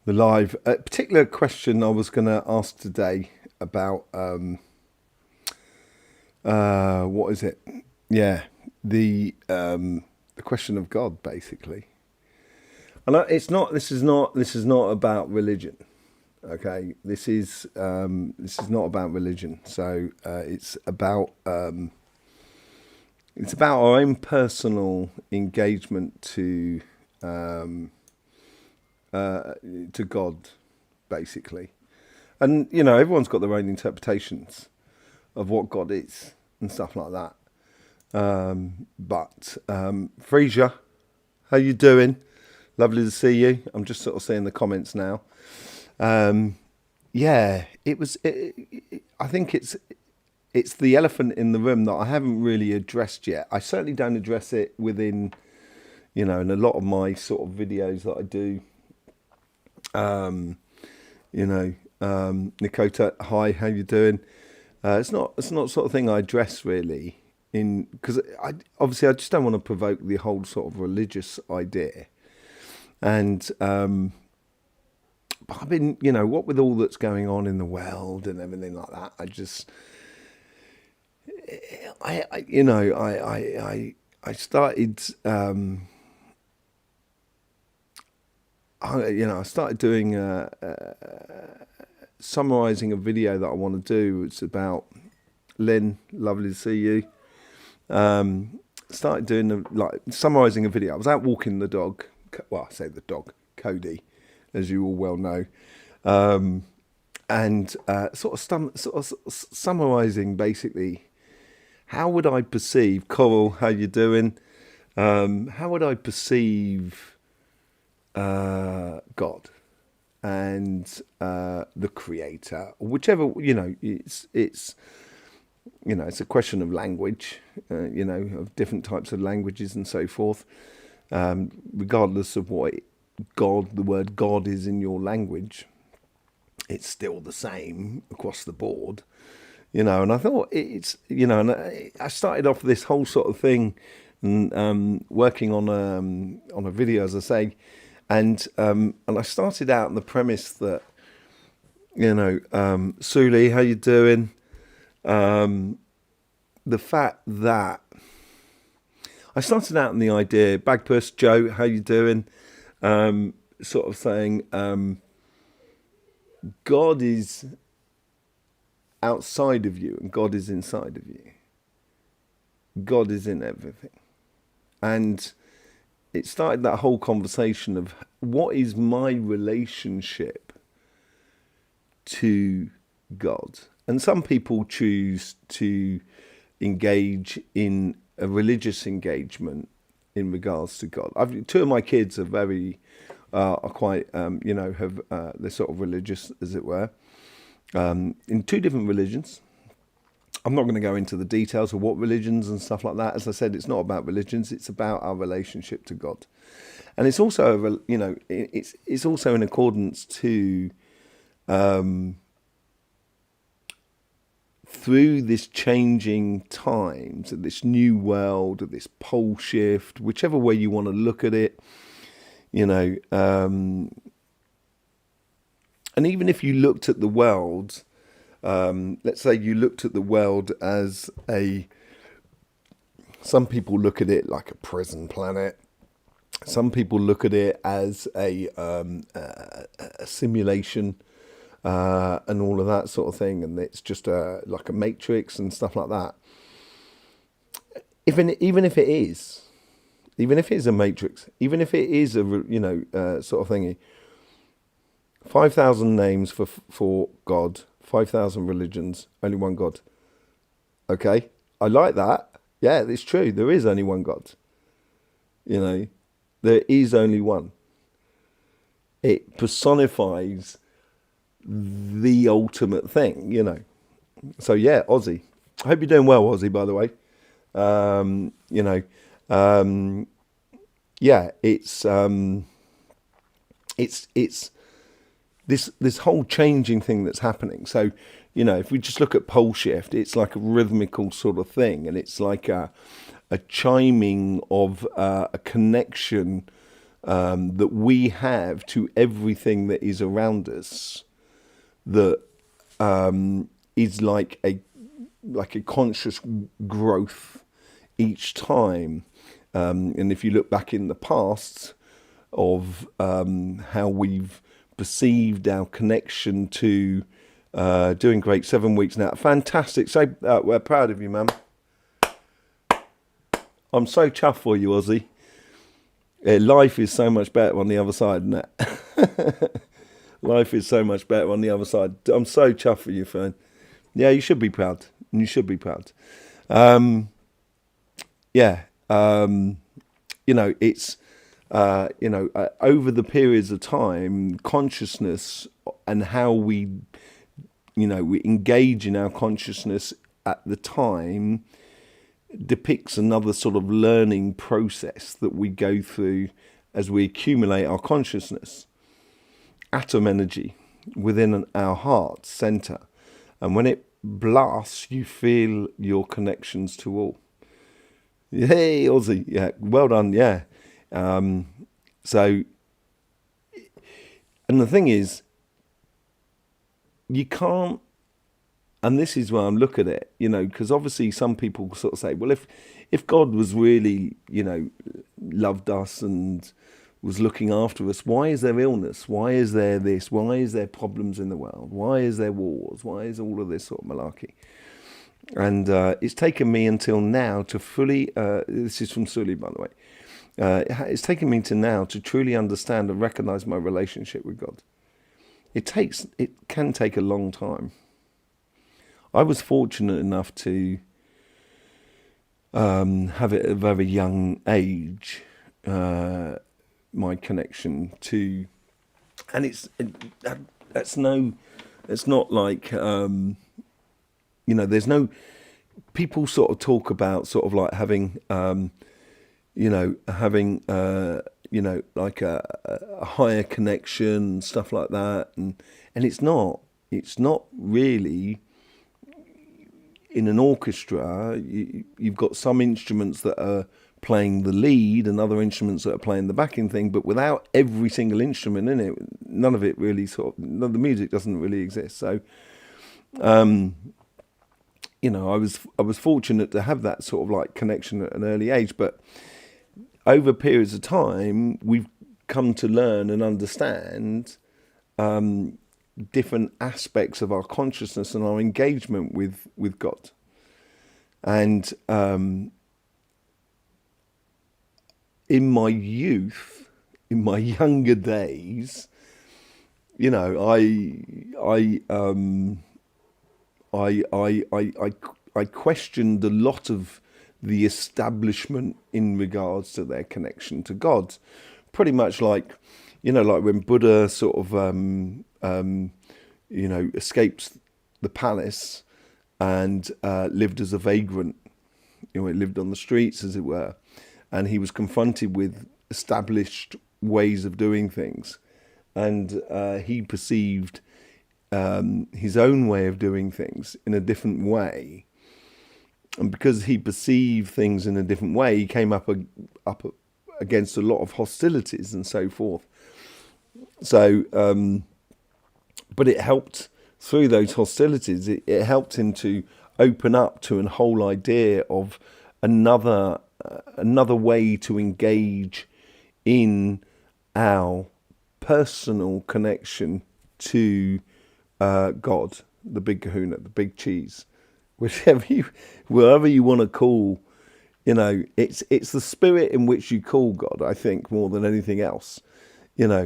the live. A particular question I was going to ask today about what is it? Yeah, the question of God, basically. And it's not. This is not. This is not about religion. Okay, this is not about religion. So it's about our own personal engagement um, to God, basically. And everyone's got their own interpretations of what God is and stuff like that. But Frasier, how you doing? Lovely to see you. I'm just sort of seeing the comments now. Um, yeah, I think it's the elephant in the room that I haven't really addressed yet. I certainly don't address it within, in a lot of my sort of videos that I do. Um, Nikota, hi, how you doing? It's not sort of thing I address really in because I just don't want to provoke the whole sort of religious idea. And but I've been, what with all that's going on in the world and everything like that, I started, I started doing summarizing a video that I want to do. It's about Lynn. Lovely to see you. Started doing summarizing a video. I was out walking the dog. Well, I say the dog, Cody, as you all well know, and sort of summarizing basically how would I perceive Coral? How you doing? How would I perceive God and the Creator, or whichever it's a question of language, of different types of languages and so forth. Regardless of what the word God is in your language, it's still the same across the board, And I thought and I started off this whole sort of thing, and working on a video, as I say, and I started out on the premise that Suli, how you doing? The fact that I started out in the idea, Bagpuss, Joe, how you doing? Sort of saying, God is outside of you and God is inside of you. God is in everything. And it started that whole conversation of what is my relationship to God? And some people choose to engage in a religious engagement in regards to God. Two of my kids are are quite, have they're sort of religious, as it were, in two different religions. I'm not going to go into the details of what religions and stuff like that. As I said, it's not about religions; it's about our relationship to God, and it's also, it's also in accordance to. Through this changing times, this new world, this pole shift, whichever way you want to look at it, and even if you looked at the world, let's say you looked at the world as some people look at it like a prison planet. Some people look at it as a simulation. And all of that sort of thing, and it's just like a matrix and stuff like that. Even if it is a matrix, even if it is a sort of thingy, 5,000 names for God, 5,000 religions, only one God. Okay, I like that. Yeah, it's true. There is only one God. There is only one. It personifies the ultimate thing. So yeah, Aussie. I hope you're doing well, Aussie, by the way. Um, you know, um, yeah, it's this whole changing thing that's happening. So, if we just look at pole shift, it's like a rhythmical sort of thing, and it's like a chiming of a connection that we have to everything that is around us, that is like a conscious growth each time. And if you look back in the past of how we've perceived our connection to doing great, 7 weeks now. Fantastic. So we're proud of you, man. I'm so chuffed for you, Ozzy. Life is so much better on the other side, isn't it? Life is so much better on the other side. I'm so chuffed for you, Fern. Yeah, you should be proud. You should be proud. It's, over the periods of time, consciousness and how we engage in our consciousness at the time depicts another sort of learning process that we go through as we accumulate our consciousness. Atom energy within our heart center. And when it blasts, you feel your connections to all. Hey, Ozzy. Yeah, well done. Yeah. And the thing is, you can't, and this is where I'm looking at it, because obviously some people sort of say, well, if God was really, loved us and was looking after us, why is there illness? Why is there this? Why is there problems in the world? Why is there wars? Why is all of this sort of malarkey? And it's taken me until now to fully, this is from Sully, by the way, it's taken me to now to truly understand and recognize my relationship with God. It can take a long time. I was fortunate enough to have it at a very young age, my connection to, and it's not like, there's no, people sort of talk about sort of like having, like a higher connection, stuff like that, and it's not really. In an orchestra, you've got some instruments that are playing the lead and other instruments that are playing the backing thing, but without every single instrument in it, none of the music doesn't really exist. So, I was fortunate to have that sort of like connection at an early age, but over periods of time, we've come to learn and understand different aspects of our consciousness and our engagement with God. And in my youth, in my younger days, I questioned a lot of the establishment in regards to their connection to God. Pretty much like when Buddha sort of escaped the palace and lived as a vagrant. He lived on the streets, as it were, and he was confronted with established ways of doing things, and he perceived his own way of doing things in a different way. And because he perceived things in a different way, he came up against a lot of hostilities and so forth. So, but it helped through those hostilities. It helped him to open up to a whole idea of another way to engage in our personal connection to God, the big Kahuna, the big cheese, wherever you want to call. It's the spirit in which you call God, I think, more than anything else. It's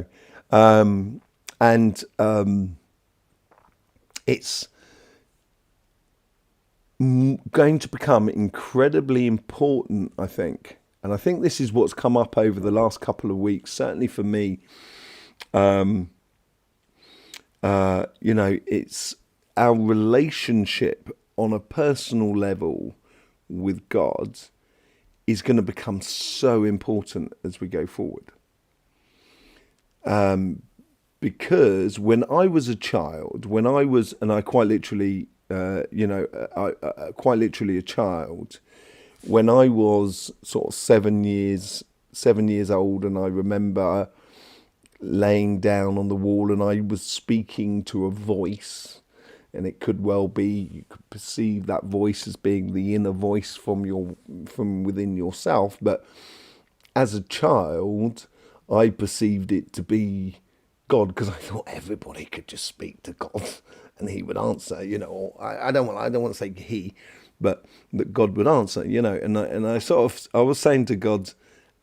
going to become incredibly important, I think. And I think this is what's come up over the last couple of weeks, certainly for me. It's our relationship on a personal level with God is going to become so important as we go forward. Because when I was a child, and I quite literally, quite literally a child, when I was sort of 7 7 years old, and I remember laying down on the wall, and I was speaking to a voice, and it could well be you could perceive that voice as being the inner voice from within yourself, but as a child, I perceived it to be God, because I thought everybody could just speak to God and he would answer. I don't want to say he, but that God would answer. And I was saying to God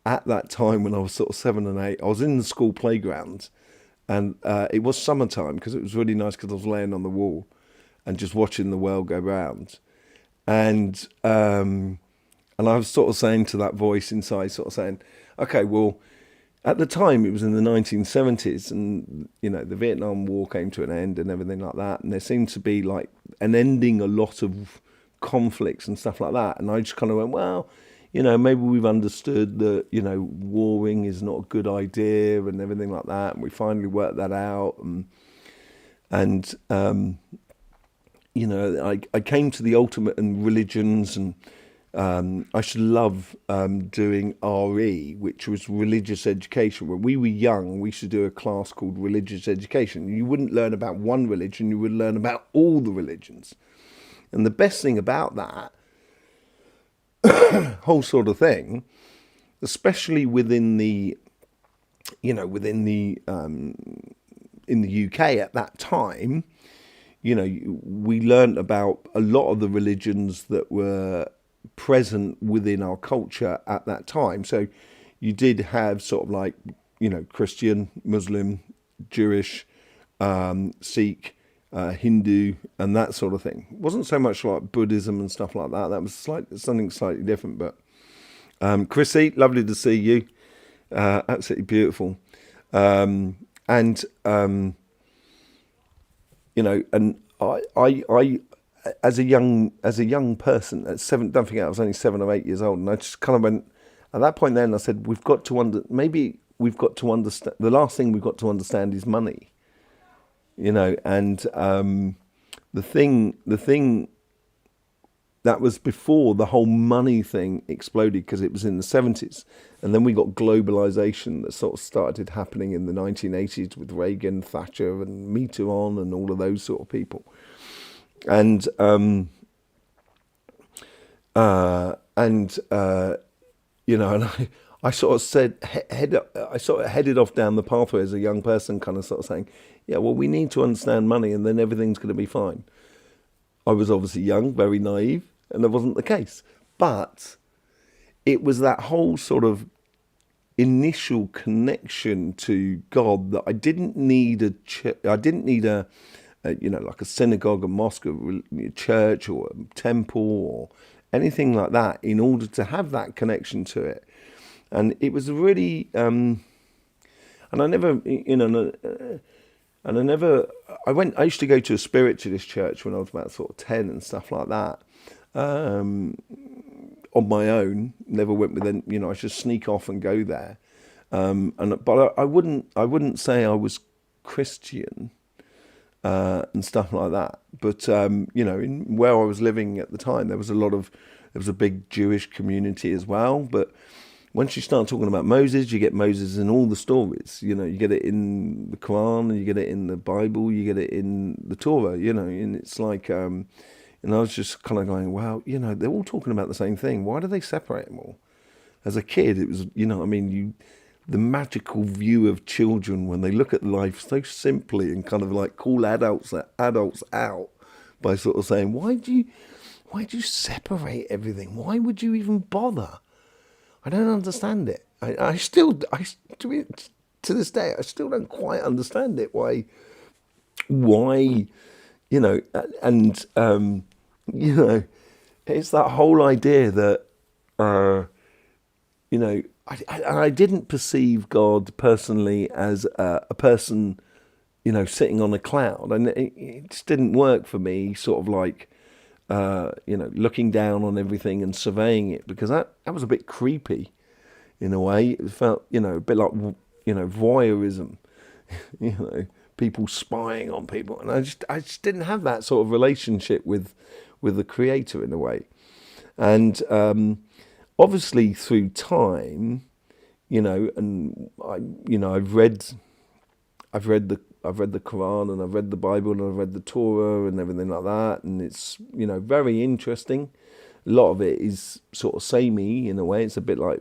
at that time, when I was sort of 7 and 8, I was in the school playground, and it was summertime, because it was really nice, because I was laying on the wall and just watching the world go round, and I was sort of saying to that voice inside, sort of saying, okay, well, at the time it was in the 1970s, and the Vietnam War came to an end and everything like that, and there seemed to be like an ending a lot of conflicts and stuff like that. And I just kind of went, well, maybe we've understood that warring is not a good idea and everything like that, and we finally worked that out. And I came to the ultimate in religions, and I should love doing RE, which was religious education. When we were young, we should do a class called religious education. You wouldn't learn about one religion, you would learn about all the religions. And the best thing about that whole sort of thing, especially within the in the UK at that time, we learned about a lot of the religions that were present within our culture at that time. So you did have sort of like, Christian, Muslim, Jewish, Sikh, Hindu, and that sort of thing. It wasn't so much like Buddhism and stuff like that. That was something slightly different. But Chrissy, lovely to see you. Absolutely beautiful. And and I as a young person at 7, don't forget I was only 7 or 8 years old, and I just kind of went at that point. Then I said, we've got to understand. The last thing we've got to understand is money. And the thing that was before the whole money thing exploded, because it was in the 70s, and then we got globalization that sort of started happening in the 1980s with Reagan, Thatcher, and Mitterrand, and all of those sort of people. And and I sort of said, I sort of headed off down the pathway as a young person, kind of sort of saying, yeah, well, we need to understand money, and then everything's going to be fine. I was obviously young, very naive, and that wasn't the case. But it was that whole sort of initial connection to God that I didn't need like a synagogue, a mosque, a church, or a temple, or anything like that in order to have that connection to it. And it was really, and I never, I used to go to a spiritualist church when I was about sort of 10 and stuff like that, on my own. Never went with them, I should sneak off and go there. But I wouldn't say I was Christian, and stuff like that. But, in where I was living at the time, there was a big Jewish community as well. But once you start talking about Moses, you get Moses in all the stories. You get it in the Quran, and you get it in the Bible, you get it in the Torah, and it's like, and I was just kind of going, wow, they're all talking about the same thing. Why do they separate them all? As a kid, it was, the magical view of children when they look at life so simply and kind of like call adults out by sort of saying, why do you separate everything? Why would you even bother? I don't understand it. To this day, I still don't quite understand it. Why, it's that whole idea that, I didn't perceive God personally as a person, sitting on a cloud, and it just didn't work for me. Sort of like, looking down on everything and surveying it, because that was a bit creepy, in a way. It felt, a bit like, voyeurism, people spying on people, and I just didn't have that sort of relationship with the Creator in a way, and obviously through time, and I've read the Quran, and I've read the Bible, and I've read the Torah and everything like that, and it's very interesting. A lot of it is sort of samey in a way. It's a bit like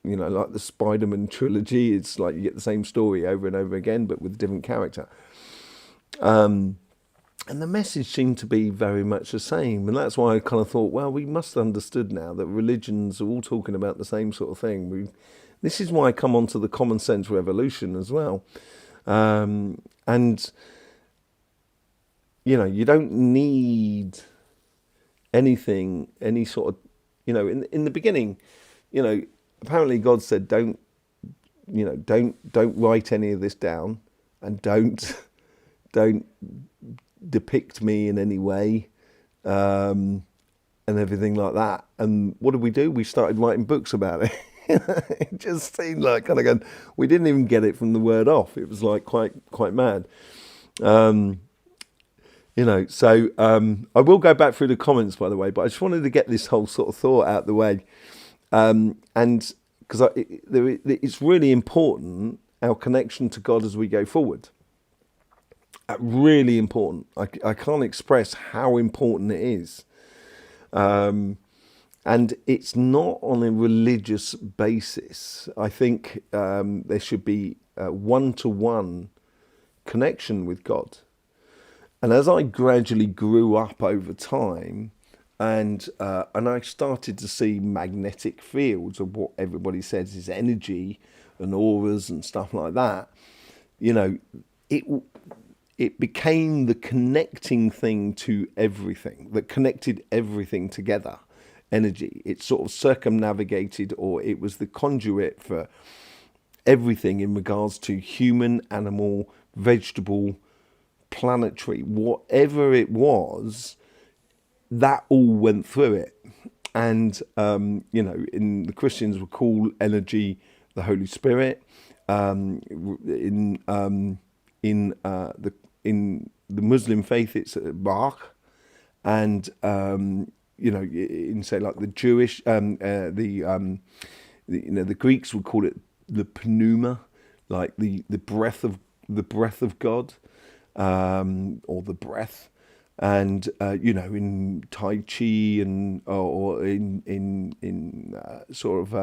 like the Spider-Man trilogy. It's like you get the same story over and over again, but with a different character. And the message seemed to be very much the same. And that's why I kind of thought, well, we must have understood now that religions are all talking about the same sort of thing. This is why I come on to the common sense revolution as well. And, you don't need anything, any sort of, in the beginning, apparently God said, don't write any of this down, and don't depict me in any way, and everything like that. And what did we do? We started writing books about it. It just seemed like kind of going, we didn't even get it from the word off. It was like quite mad. So I will go back through the comments, by the way, but I just wanted to get this whole sort of thought out the way. And because it's really important, our connection to God as we go forward. Really important. I can't express how important it is. And it's not on a religious basis. I think there should be a one-to-one connection with God. And as I gradually grew up over time, and I started to see magnetic fields of what everybody says is energy and auras and stuff like that, it became the connecting thing to everything, that connected everything together. Energy. It sort of circumnavigated, or it was the conduit for everything in regards to human, animal, vegetable, planetary, whatever it was, that all went through it. And, in the Christians would call energy the Holy Spirit. In the Muslim faith, it's Bach. And, in say like the Jewish, the Greeks would call it the pneuma, like the breath of God, or the breath. And in Tai Chi and or in sort of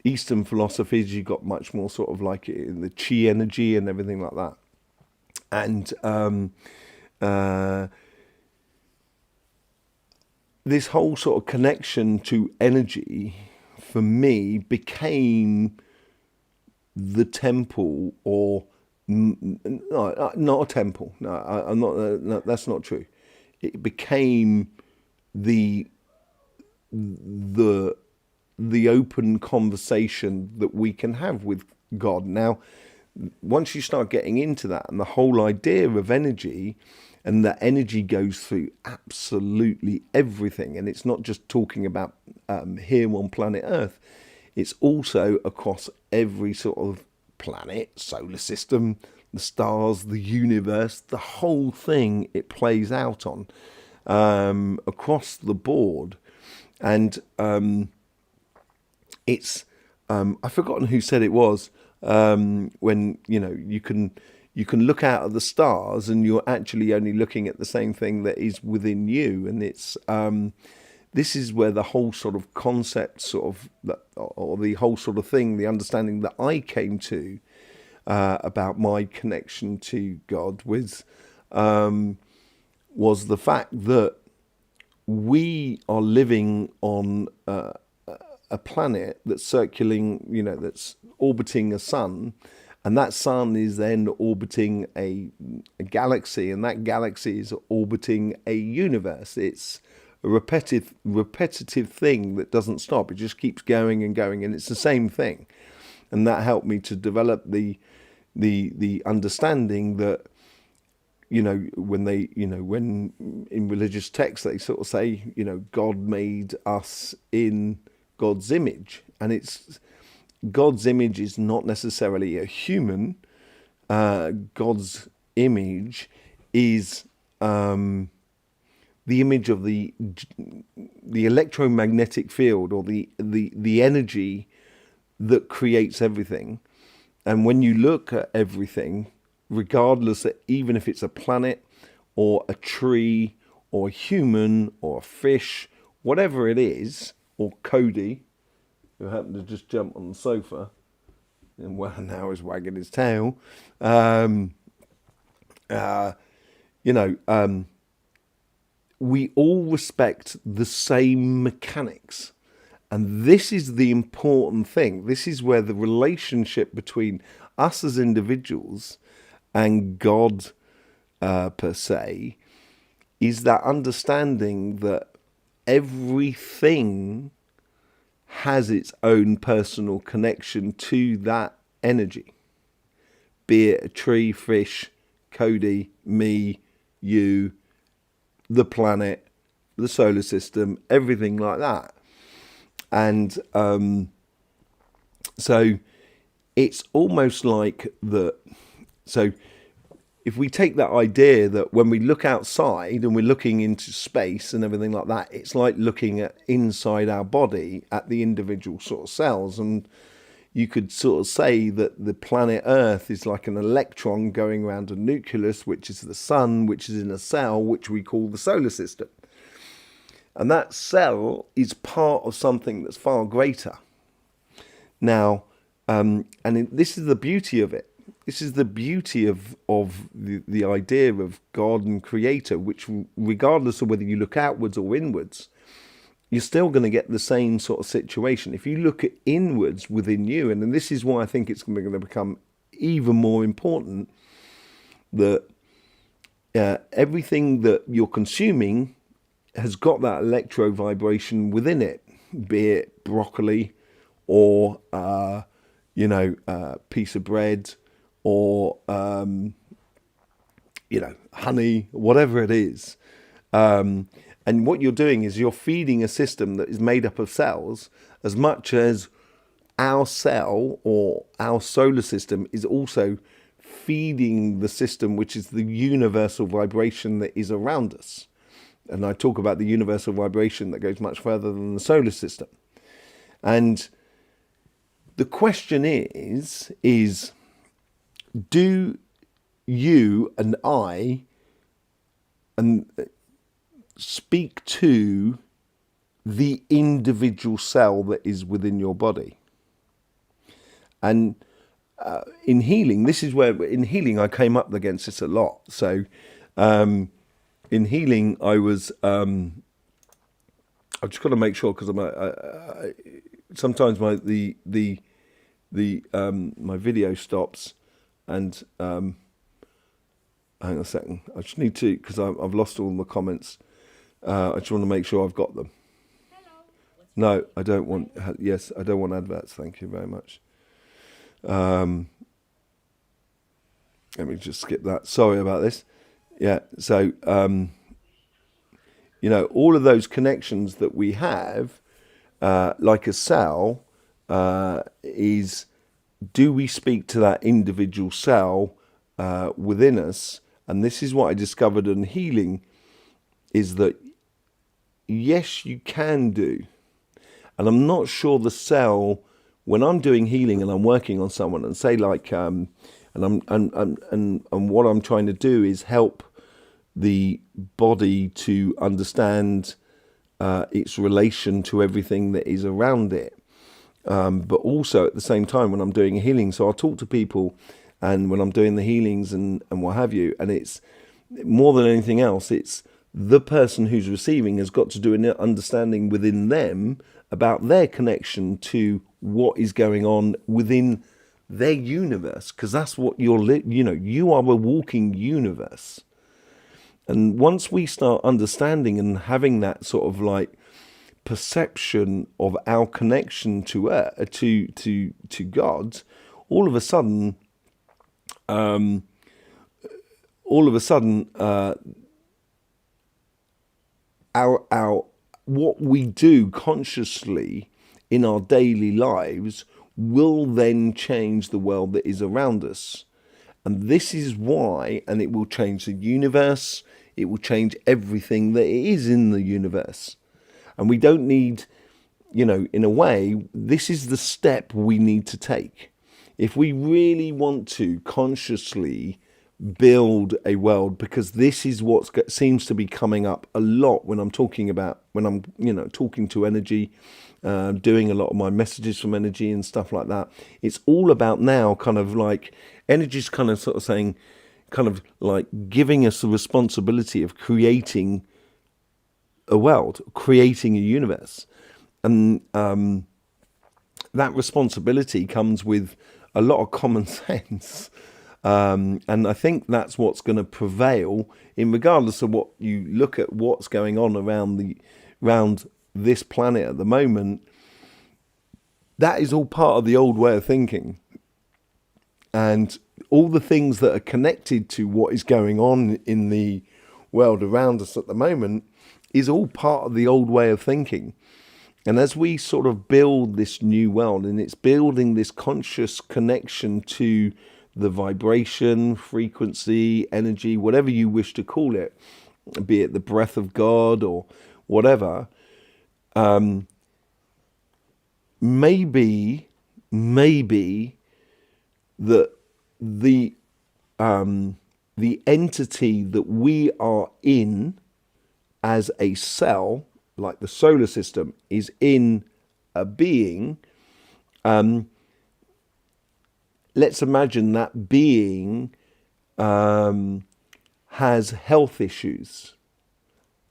Eastern philosophies, you got much more sort of like in the chi energy and everything like that. And this whole sort of connection to energy for me became the temple, or no, not a temple. No, I'm not. No, that's not true. It became the open conversation that we can have with God. Now, once you start getting into that, and the whole idea of energy, and that energy goes through absolutely everything, and it's not just talking about here on planet Earth, it's also across every sort of planet, solar system, the stars, the universe, the whole thing it plays out on, across the board. And it's I've forgotten who said it was, when you can look out at the stars and you're actually only looking at the same thing that is within you. And it's this is where the whole sort of concept or the whole sort of thing, the understanding that I came to about my connection to God was the fact that we are living on a planet that's circling, that's orbiting a sun, and that sun is then orbiting a galaxy, and that galaxy is orbiting a universe. It's a repetitive thing that doesn't stop. It just keeps going and going, and it's the same thing. And that helped me to develop the understanding that, when in religious texts they sort of say, God made us in God's image, and it's God's image is not necessarily a human. God's image is the image of the electromagnetic field, or the energy that creates everything. And when you look at everything, regardless of, even if it's a planet or a tree or a human or a fish, whatever it is, or Cody, who happened to just jump on the sofa, and well, now is wagging his tail. We all respect the same mechanics. And this is the important thing. This is where the relationship between us as individuals and God, per se, is that understanding that everything has its own personal connection to that energy. Be it a tree, fish, Cody, me, you, the planet, the solar system, everything like that. And so it's almost like that. So if we take that idea that when we look outside and we're looking into space and everything like that, it's like looking at inside our body at the individual sort of cells. And you could sort of say that the planet Earth is like an electron going around a nucleus, which is the sun, which is in a cell, which we call the solar system. And that cell is part of something that's far greater. Now, this is the beauty of it. This is the beauty of the idea of God and Creator, which regardless of whether you look outwards or inwards, you're still going to get the same sort of situation. If you look at inwards within you, and this is why I think it's going to become even more important, that everything that you're consuming has got that electro vibration within it, be it broccoli or piece of bread or honey, whatever it is. And what you're doing is you're feeding a system that is made up of cells, as much as our cell or our solar system is also feeding the system, which is the universal vibration that is around us. And I talk about the universal vibration that goes much further than the solar system. And the question is do you and I speak to the individual cell that is within your body? And in healing, I came up against this a lot. So in healing, I was, I've just got to make sure, because sometimes my video stops, and hang on a second. I just need to, because I've lost all the comments. I just want to make sure I've got them. Hello. No, I don't want. Yes, I don't want adverts. Thank you very much. Let me just skip that. Sorry about this. Yeah. So, all of those connections that we have, like a cell, is, do we speak to that individual cell within us? And this is what I discovered in healing, is that yes, you can do. And I'm not sure the cell, when I'm doing healing and I'm working on someone, and say like, and what I'm trying to do is help the body to understand its relation to everything that is around it. But also at the same time, when I'm doing healing, so I'll talk to people, and when I'm doing the healings and what have you, and it's more than anything else, it's the person who's receiving has got to do an understanding within them about their connection to what is going on within their universe, because that's what you are a walking universe. And once we start understanding and having that sort of like perception of our connection to God, all of a sudden, our what we do consciously in our daily lives will then change the world that is around us. And this is why, and it will change the universe, it will change everything that is in the universe. And we don't need in a way, this is the step we need to take. If we really want to consciously build a world, because this is what seems to be coming up a lot when I'm talking talking to energy, doing a lot of my messages from energy and stuff like that. It's all about now kind of like energy's kind of sort of saying, kind of like giving us the responsibility of creating a world, creating a universe. And that responsibility comes with a lot of common sense. And I think that's what's going to prevail, in regardless of what you look at, what's going on around this planet at the moment. That is all part of the old way of thinking. And all the things that are connected to what is going on in the world around us at the moment is all part of the old way of thinking. And as we sort of build this new world, and it's building this conscious connection to the vibration, frequency, energy, whatever you wish to call it, be it the breath of God or whatever, maybe that the entity that we are in as a cell, like the solar system, is in a being. Let's imagine that being has health issues,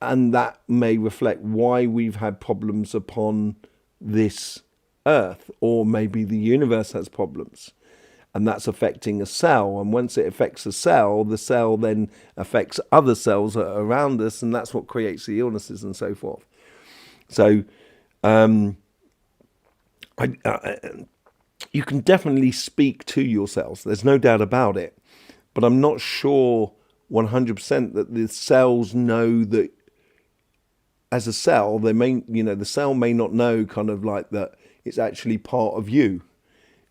and that may reflect why we've had problems upon this earth, or maybe the universe has problems, and that's affecting a cell. And once it affects a cell, the cell then affects other cells that are around us, and that's what creates the illnesses and so forth. So you can definitely speak to your cells. There's no doubt about it. But I'm not sure 100% that the cells know that as a cell, the cell may not know kind of like that it's actually part of you.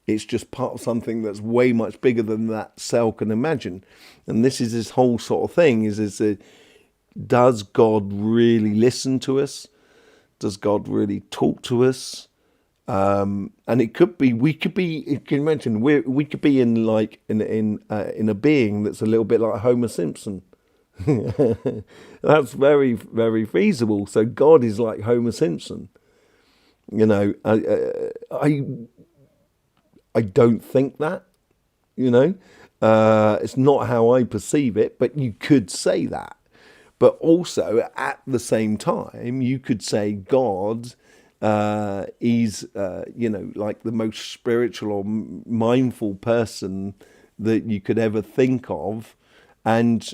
It's just part of something that's way much bigger than that cell can imagine. And this is this whole sort of thing does God really listen to us? Does God really talk to us? And it could be, you can imagine, we could be in a being that's a little bit like Homer Simpson. That's very, very feasible. So God is like Homer Simpson. I don't think that, it's not how I perceive it, but you could say that. But also at the same time, you could say God is, like the most spiritual or mindful person that you could ever think of. And,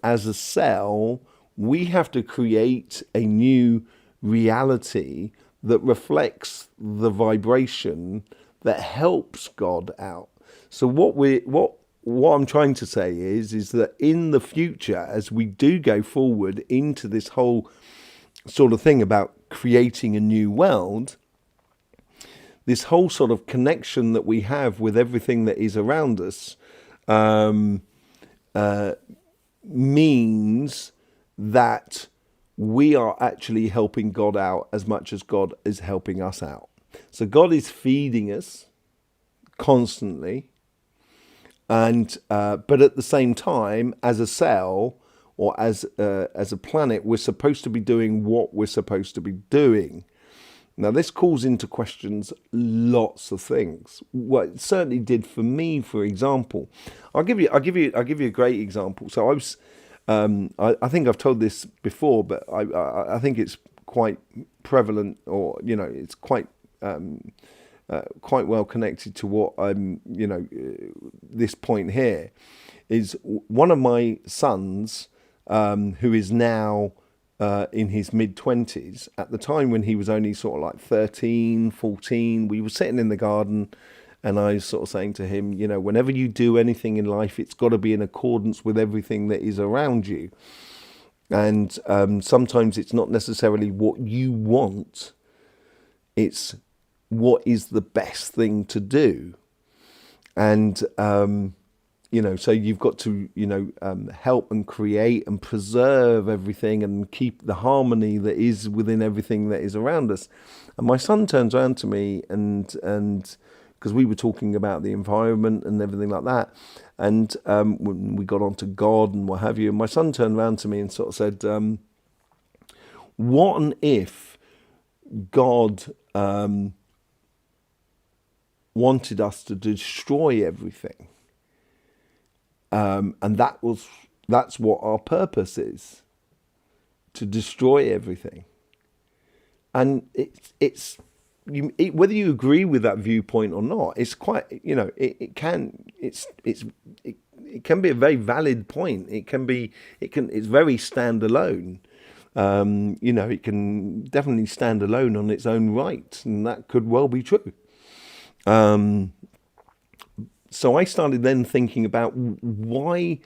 as a cell, we have to create a new reality that reflects the vibration that helps God out. So what I'm trying to say is that in the future, as we do go forward into this whole sort of thing about creating a new world, this whole sort of connection that we have with everything that is around us means that we are actually helping God out as much as God is helping us out. So God is feeding us constantly, and but at the same time, as a cell or as a planet, we're supposed to be doing what we're supposed to be doing. Now, this calls into questions lots of things. Well, it certainly did for me. For example, I'll give you a great example. So I was, I think I've told this before, but I think it's quite prevalent, or it's quite well connected to what I'm, this point here is one of my sons, who is now in his mid-20s. At the time when he was only sort of like 13, 14, we were sitting in the garden, and I was sort of saying to him, whenever you do anything in life, it's got to be in accordance with everything that is around you. And sometimes it's not necessarily what you want, it's what is the best thing to do. And so you've got to, help and create and preserve everything and keep the harmony that is within everything that is around us. And my son turns around to me and because we were talking about the environment and everything like that, and when we got onto God and what have you, and my son turned around to me and sort of said, "What and if God wanted us to destroy everything?" And that's what our purpose is, to destroy everything. And whether you agree with that viewpoint or not, it's quite, it can be a very valid point. It's very standalone. It can definitely stand alone on its own right, and that could well be true. So I started then thinking about why,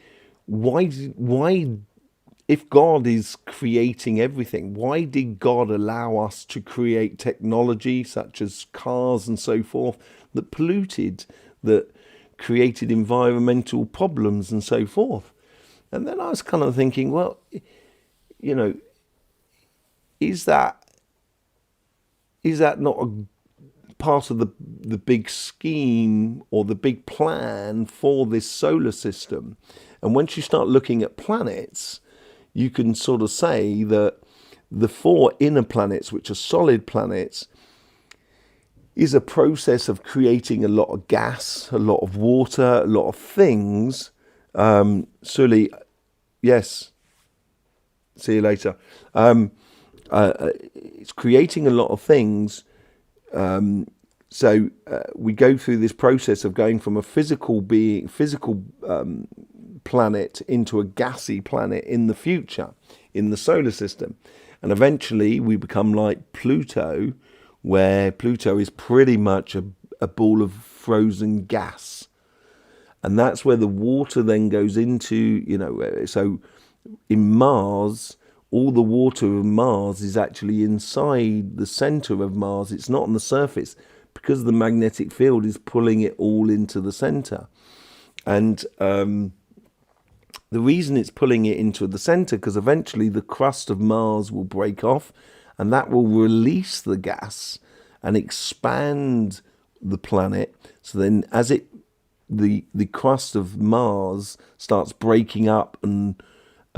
if God is creating everything, why did God allow us to create technology such as cars and so forth that polluted, that created environmental problems and so forth? And then I was kind of thinking, well, is that not a part of the big scheme or the big plan for this solar system? And once you start looking at planets, you can sort of say that the 4 inner planets, which are solid planets, is a process of creating a lot of gas, a lot of water, a lot of things. Sully, yes, see you later. It's creating a lot of things. So we go through this process of going from a physical planet into a gassy planet in the future, in the solar system. And eventually we become like Pluto, where Pluto is pretty much a ball of frozen gas. And that's where the water then goes into, so in Mars, all the water of Mars is actually inside the center of Mars. It's not on the surface, because the magnetic field is pulling it all into the center. And the reason it's pulling it into the center, because eventually the crust of Mars will break off, and that will release the gas and expand the planet. So then as the crust of Mars starts breaking up and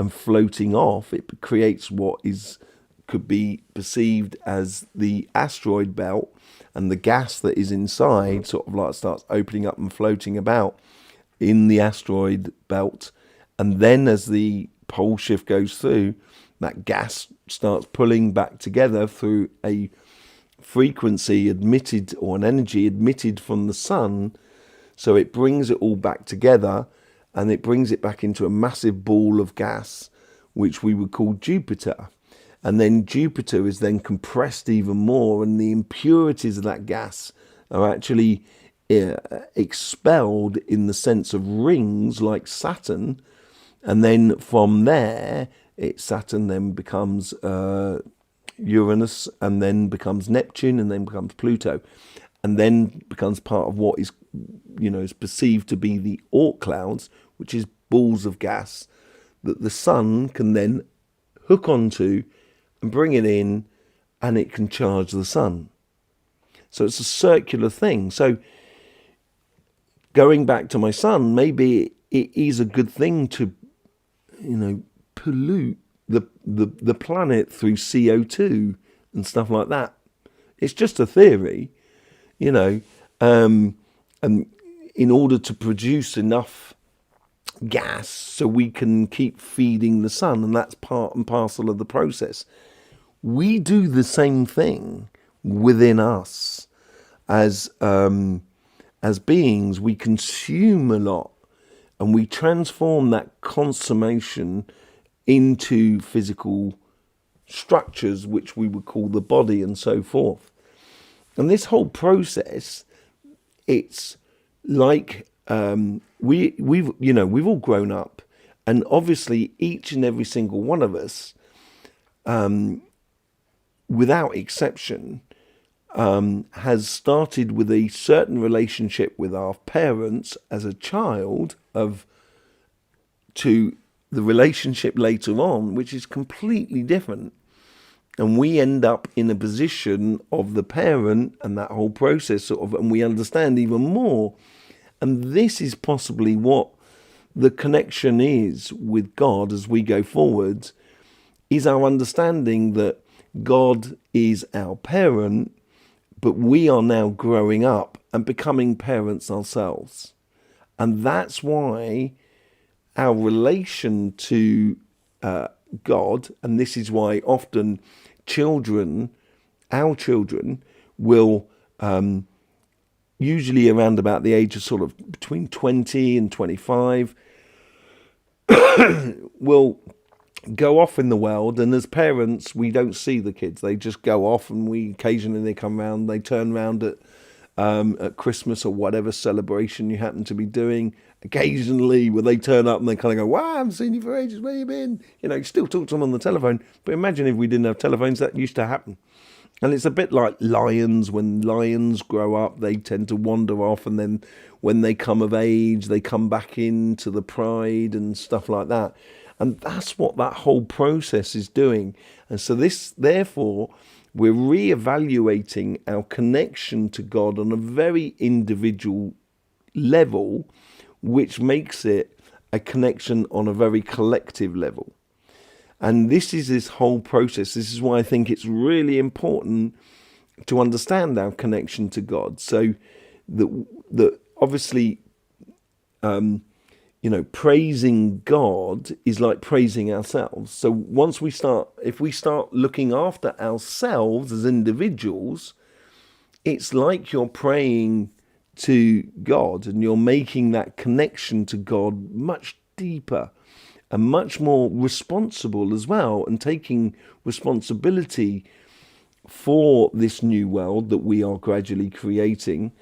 floating off, it creates what could be perceived as the asteroid belt, and the gas that is inside sort of like starts opening up and floating about in the asteroid belt. And then as the pole shift goes through, that gas starts pulling back together through a frequency emitted, or an energy emitted from the sun. So it brings it all back together, and it brings it back into a massive ball of gas, which we would call Jupiter. And then Jupiter is then compressed even more, and the impurities of that gas are actually expelled in the sense of rings like Saturn. And then from there, Saturn then becomes Uranus, and then becomes Neptune, and then becomes Pluto, and then becomes part of what is perceived to be the Oort clouds, which is balls of gas that the sun can then hook onto and bring it in, and it can charge the sun. So it's a circular thing. So going back to my son, maybe it is a good thing to, pollute the planet through CO2 and stuff like that. It's just a theory, and in order to produce enough gas so we can keep feeding the sun, and that's part and parcel of the process. We do the same thing within us as beings. We consume a lot, and we transform that consummation into physical structures, which we would call the body and so forth. And this whole process, it's like we've all grown up, and obviously each and every single one of us, without exception, has started with a certain relationship with our parents as a child to the relationship later on, which is completely different. And we end up in a position of the parent and that whole process and we understand even more. And this is possibly what the connection is with God as we go forward, is our understanding that God is our parent, but we are now growing up and becoming parents ourselves. And that's why our relation to God, and this is why often our children will, usually around about the age of sort of between 20 and 25, will go off in the world, and as parents we don't see the kids. They just go off, and they come round, they turn round at Christmas or whatever celebration you happen to be doing. Occasionally where they turn up and they kind of go, wow, I haven't seen you for ages, where you been? You still talk to them on the telephone. But imagine if we didn't have telephones. That used to happen. And it's a bit like lions. When lions grow up, they tend to wander off, and then when they come of age, they come back into the pride and stuff like that. And that's what that whole process is doing. And so therefore, we're reevaluating our connection to God on a very individual level, which makes it a connection on a very collective level. And this is this whole process. This is why I think it's really important to understand our connection to God. So that obviously, praising God is like praising ourselves. So if we start looking after ourselves as individuals, it's like you're praying to God, and you're making that connection to God much deeper and much more responsible as well, and taking responsibility for this new world that we are gradually creating,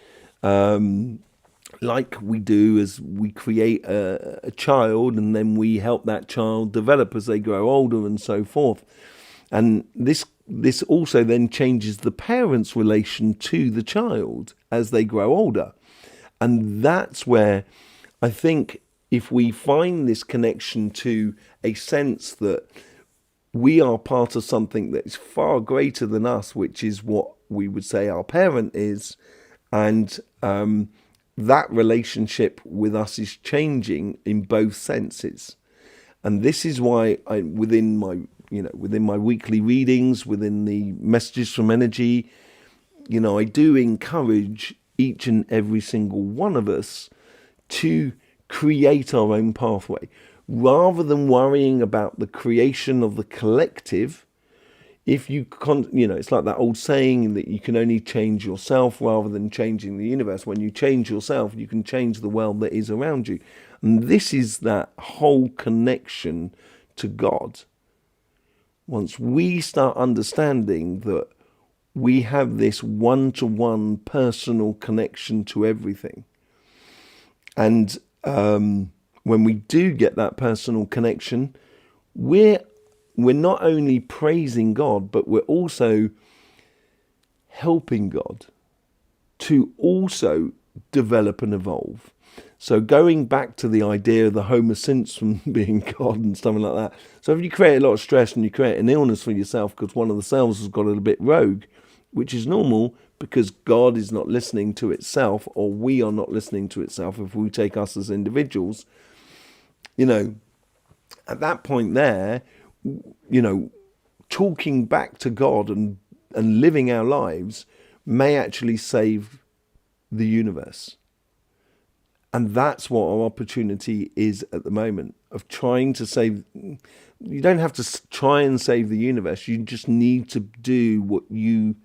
like we do as we create a child, and then we help that child develop as they grow older and so forth. And this also then changes the parent's relation to the child as they grow older. And that's where I think if we find this connection to a sense that we are part of something that is far greater than us, which is what we would say our parent is, and that relationship with us is changing in both senses. And this is why within my weekly readings, within the messages from energy, I do encourage each and every single one of us to create our own pathway, rather than worrying about the creation of the collective. If it's like that old saying that you can only change yourself rather than changing the universe. When you change yourself, you can change the world that is around you. And this is that whole connection to God. Once we start understanding that we have this one-to-one personal connection to everything, and when we do get that personal connection, we're not only praising God, but we're also helping God to also develop and evolve. So going back to the idea of the Homer Simpson being God and something like that. So if you create a lot of stress and you create an illness for yourself because one of the cells has got a little bit rogue, which is normal because God is not listening to itself, or we are not listening to itself if we take us as individuals, at that point there, talking back to God and living our lives may actually save the universe. And that's what our opportunity is at the moment, of trying to save. You don't have to try and save the universe. You just need to do what you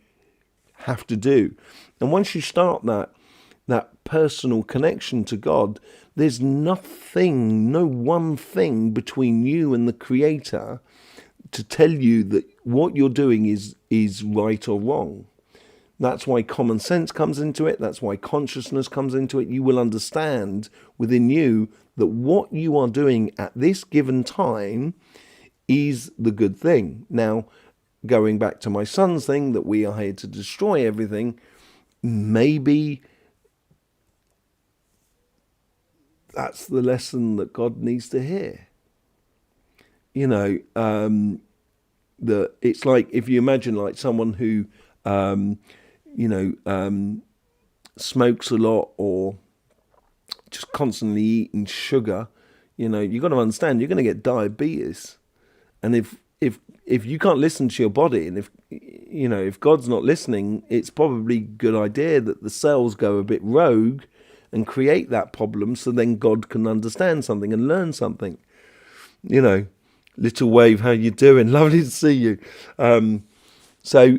have to do. And once you start that personal connection to God, there's no one thing between you and the Creator to tell you that what you're doing is right or wrong. That's why common sense comes into it. That's why consciousness comes into it. You will understand within you that what you are doing at this given time is the good thing. Now, going back to my son's thing, that we are here to destroy everything, maybe that's the lesson that God needs to hear. You know, that it's like, if you imagine like someone who, smokes a lot or just constantly eating sugar, you've got to understand you're going to get diabetes. And if you can't listen to your body, and if God's not listening, it's probably a good idea that the cells go a bit rogue and create that problem, so then God can understand something and learn something. Little Wave, how you doing? Lovely to see you. So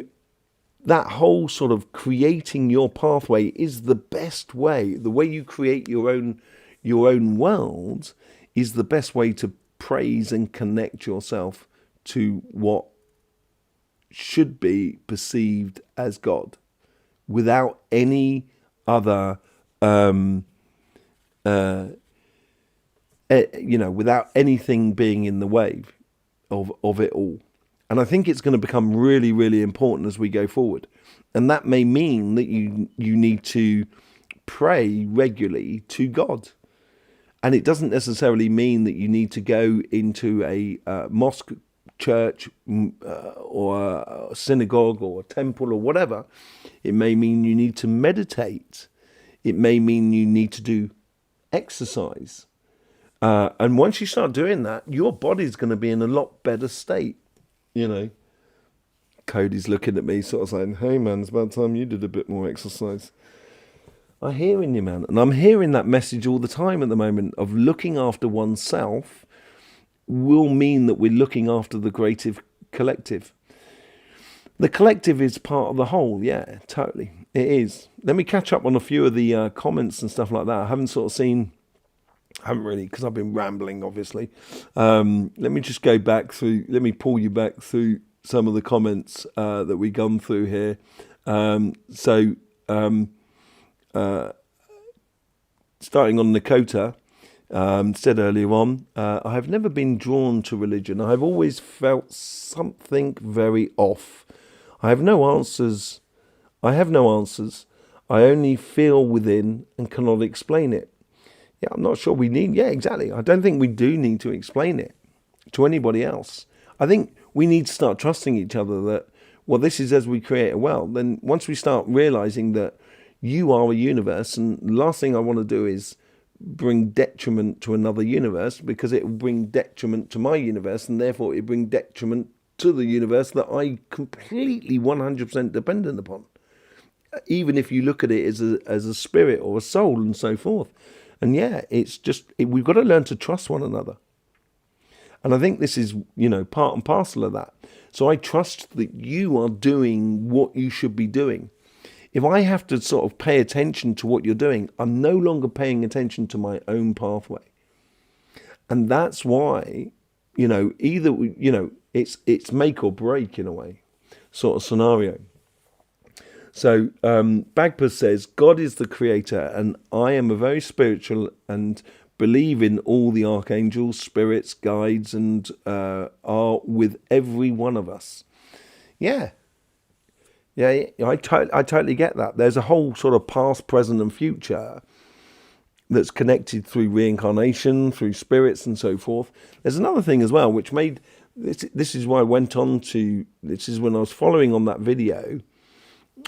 that whole sort of creating your pathway is the best way. The way you create your own world is the best way to praise and connect yourself to what should be perceived as God, without any other, without anything being in the way of it all. And I think it's going to become really, really important as we go forward. And that may mean that you need to pray regularly to God. And it doesn't necessarily mean that you need to go into a mosque, church, or a synagogue or a temple or whatever. It may mean you need to meditate. It may mean you need to do exercise. And once you start doing that, your body's going to be in a lot better state. Cody's looking at me sort of saying, hey man, it's about time you did a bit more exercise. I'm hearing you, man. And I'm hearing that message all the time at the moment of looking after oneself will mean that we're looking after the greater collective. The collective is part of the whole. Yeah, totally. It is. Let me catch up on a few of the comments and stuff like that. I haven't really, because I've been rambling, obviously. Let me just go back through, let me pull you back through some of the comments that we've gone through here. Starting on Nakota, said earlier on, I have never been drawn to religion. I have always felt something very off. I have no answers. I only feel within and cannot explain it. Yeah, I'm not sure we need. Yeah, exactly. I don't think we do need to explain it to anybody else. I think we need to start trusting each other that, well, this is as we create a world. Then once we start realizing that you are a universe, and the last thing I want to do is bring detriment to another universe, because it will bring detriment to my universe, and therefore it will bring detriment to the universe that I completely 100% dependent upon. Even if you look at it as a spirit or a soul and so forth. And yeah, we've got to learn to trust one another. And I think this is, part and parcel of that. So I trust that you are doing what you should be doing. If I have to sort of pay attention to what you're doing, I'm no longer paying attention to my own pathway. And that's why, it's make or break in a way, sort of scenario. So Bagpa says, God is the creator, and I am a very spiritual and believe in all the archangels, spirits, guides, and are with every one of us. Yeah, I totally get that. There's a whole sort of past, present, and future that's connected through reincarnation, through spirits, and so forth. There's another thing as well, which made this is why I went on to. This is when I was following on that video.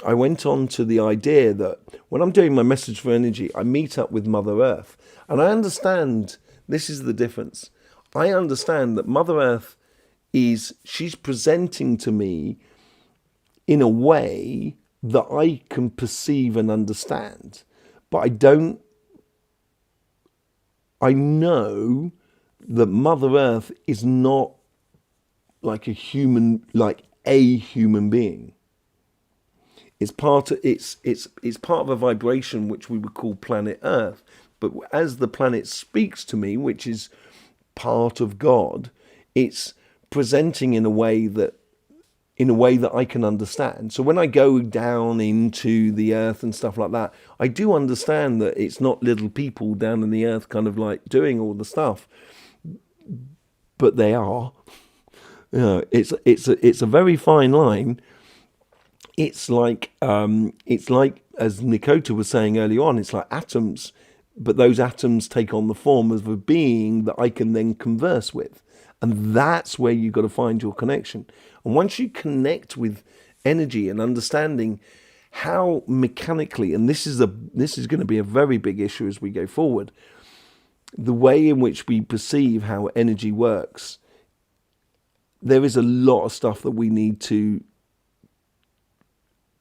I went on to the idea that when I'm doing my message for energy, I meet up with Mother Earth. And I understand, this is the difference. I understand that Mother Earth she's presenting to me in a way that I can perceive and understand. But I know that Mother Earth is not like a human being. It's part of a vibration which we would call planet Earth. But as the planet speaks to me, which is part of God, it's presenting in a way that I can understand. So when I go down into the earth and stuff like that, I do understand that it's not little people down in the earth kind of like doing all the stuff, but they are. It's a very fine line. It's like as Nikota was saying early on, it's like atoms, but those atoms take on the form of a being that I can then converse with, and that's where you've got to find your connection. And once you connect with energy and understanding how mechanically, and this is going to be a very big issue as we go forward, the way in which we perceive how energy works, there is a lot of stuff that we need to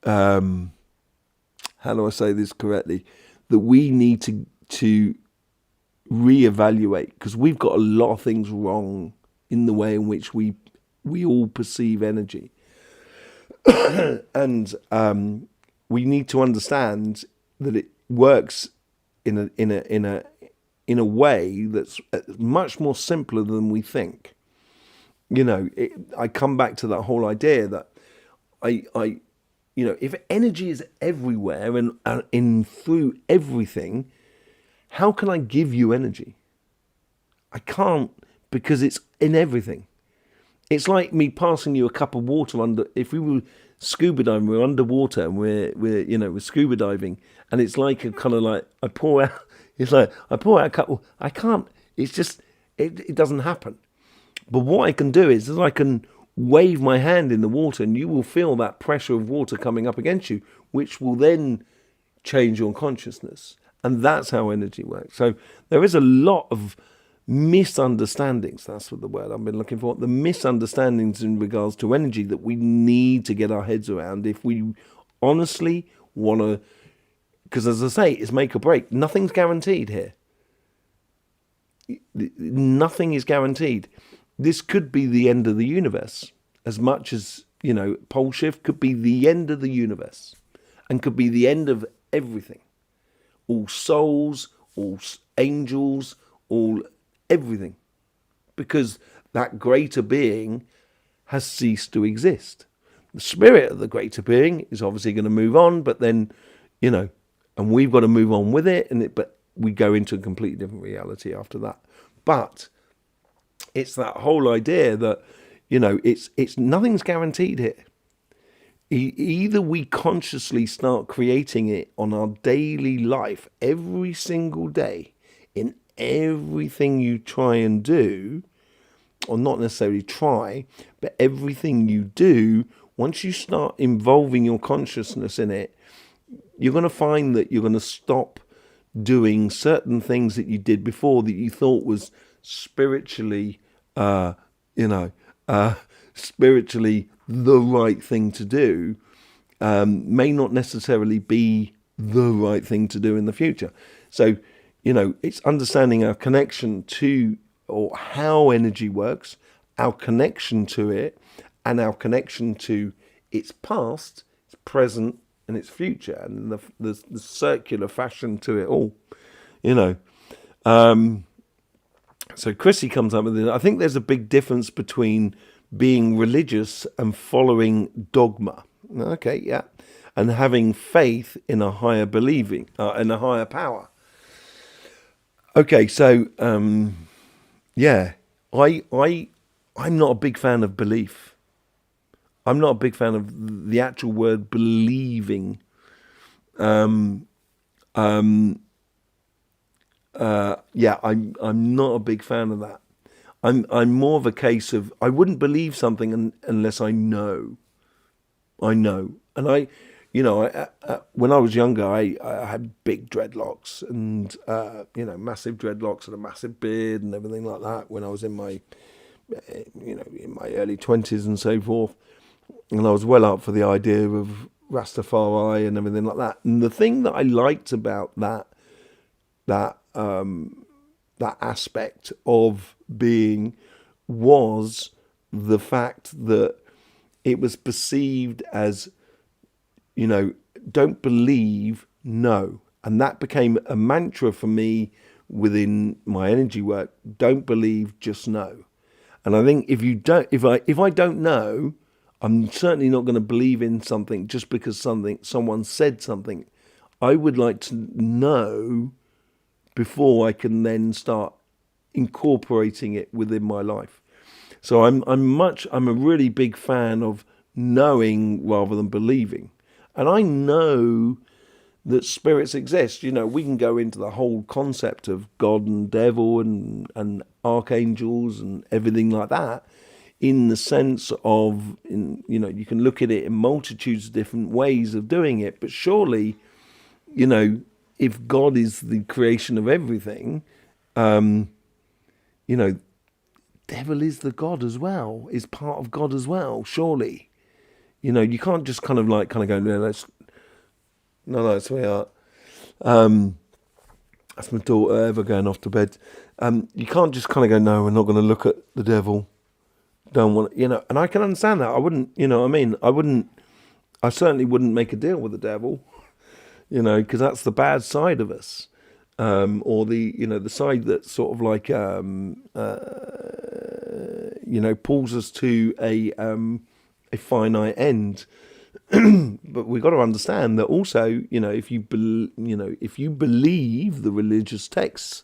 how do I say this correctly, that we need to reevaluate, because we've got a lot of things wrong in the way in which we all perceive energy. And we need to understand that it works in a way that's much more simpler than we think. I come back to that whole idea that if energy is everywhere and in through everything, how can I give you energy? I can't, because it's in everything. It's like me passing you a cup of water under. If we were scuba diving, we're underwater and we're scuba diving, and it's like a kind of like I pour out. It's like I pour out a cup. I can't. It's just it doesn't happen. But what I can do is I can wave my hand in the water, and you will feel that pressure of water coming up against you, which will then change your consciousness. And that's how energy works. So there is a lot of misunderstandings. That's what the word I've been looking for. The misunderstandings in regards to energy that we need to get our heads around if we honestly want to. Because as I say, it's make or break. Nothing's guaranteed here. Nothing is guaranteed. This could be the end of the universe, as much as, pole shift could be the end of the universe and could be the end of everything. All souls, all angels, all everything. Because that greater being has ceased to exist. The spirit of the greater being is obviously going to move on, but then, and we've got to move on with it, but we go into a completely different reality after that. But it's that whole idea that, it's nothing's guaranteed here. Either we consciously start creating it on our daily life every single day in everything you try and do, or not necessarily try, but everything you do, once you start involving your consciousness in it, you're going to find that you're going to stop doing certain things that you did before that you thought was spiritually spiritually the right thing to do, may not necessarily be the right thing to do in the future. So, it's understanding our connection to, or how energy works, our connection to it, and our connection to its past, its present, and its future, and the circular fashion to it all, So Chrissy comes up with it. I think there's a big difference between being religious and following dogma. Okay, yeah. And having faith in a higher believing, in a higher power. Okay, so, yeah, I'm not a big fan of belief. I'm not a big fan of the actual word believing. Yeah, I'm not a big fan of that. I'm more of a case of I wouldn't believe something unless I know. And when I was younger, I had big dreadlocks and massive dreadlocks and a massive beard and everything like that when I was in my in my early 20s and so forth, and I was well up for the idea of Rastafari and everything like that. And the thing that I liked about that aspect of being was the fact that it was perceived as, don't believe, know. And that became a mantra for me within my energy work. Don't believe, just know. And I think if I don't know, I'm certainly not going to believe in something just because someone said something. I would like to know before I can then start incorporating it within my life. So I'm a really big fan of knowing rather than believing. And I know that spirits exist. We can go into the whole concept of God and devil and archangels and everything like that, in the sense of, you can look at it in multitudes of different ways of doing it. But surely, if God is the creation of everything, you know, devil is the God as well, is part of God as well, surely. You can't just kind of go, no, sweetheart. That's my daughter ever going off to bed. You can't just kind of go, no, we're not going to look at the devil. Don't want, and I can understand that. I wouldn't, what I mean? I certainly wouldn't make a deal with the devil, because that's the bad side of us. Or the side that sort of pulls us to a finite end. But we've got to understand that also, if you believe the religious texts,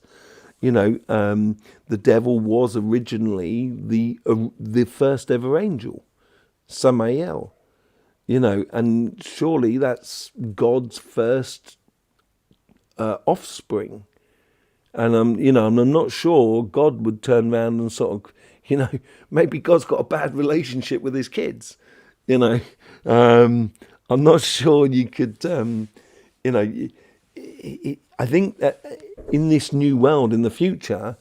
the devil was originally the first ever angel, Samael, and surely that's God's first offspring. And I'm not sure God would turn around and sort of, maybe God's got a bad relationship with his kids. I'm not sure you could, I think that in this new world in the future,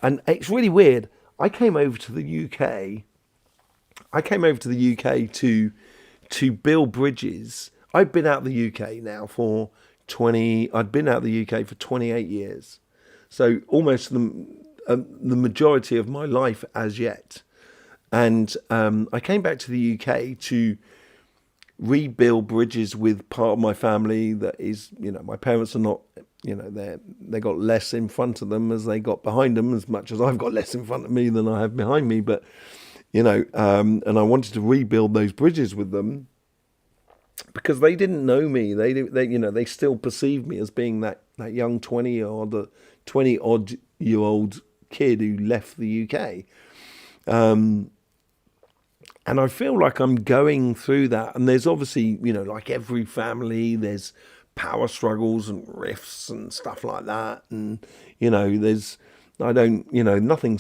and it's really weird. I came over to the UK to build bridges. I've been out of the UK now for I'd been out of the UK for 28 years. So almost the majority of my life as yet. And I came back to the UK to rebuild bridges with part of my family that is, my parents are not, they got less in front of them as they got behind them, as much as I've got less in front of me than I have behind me. But, and I wanted to rebuild those bridges with them because they didn't know me. They still perceived me as being that young 20 odd year old kid who left the UK. And I feel like I'm going through that. And there's obviously, like every family, there's power struggles and rifts and stuff like that. And, nothing's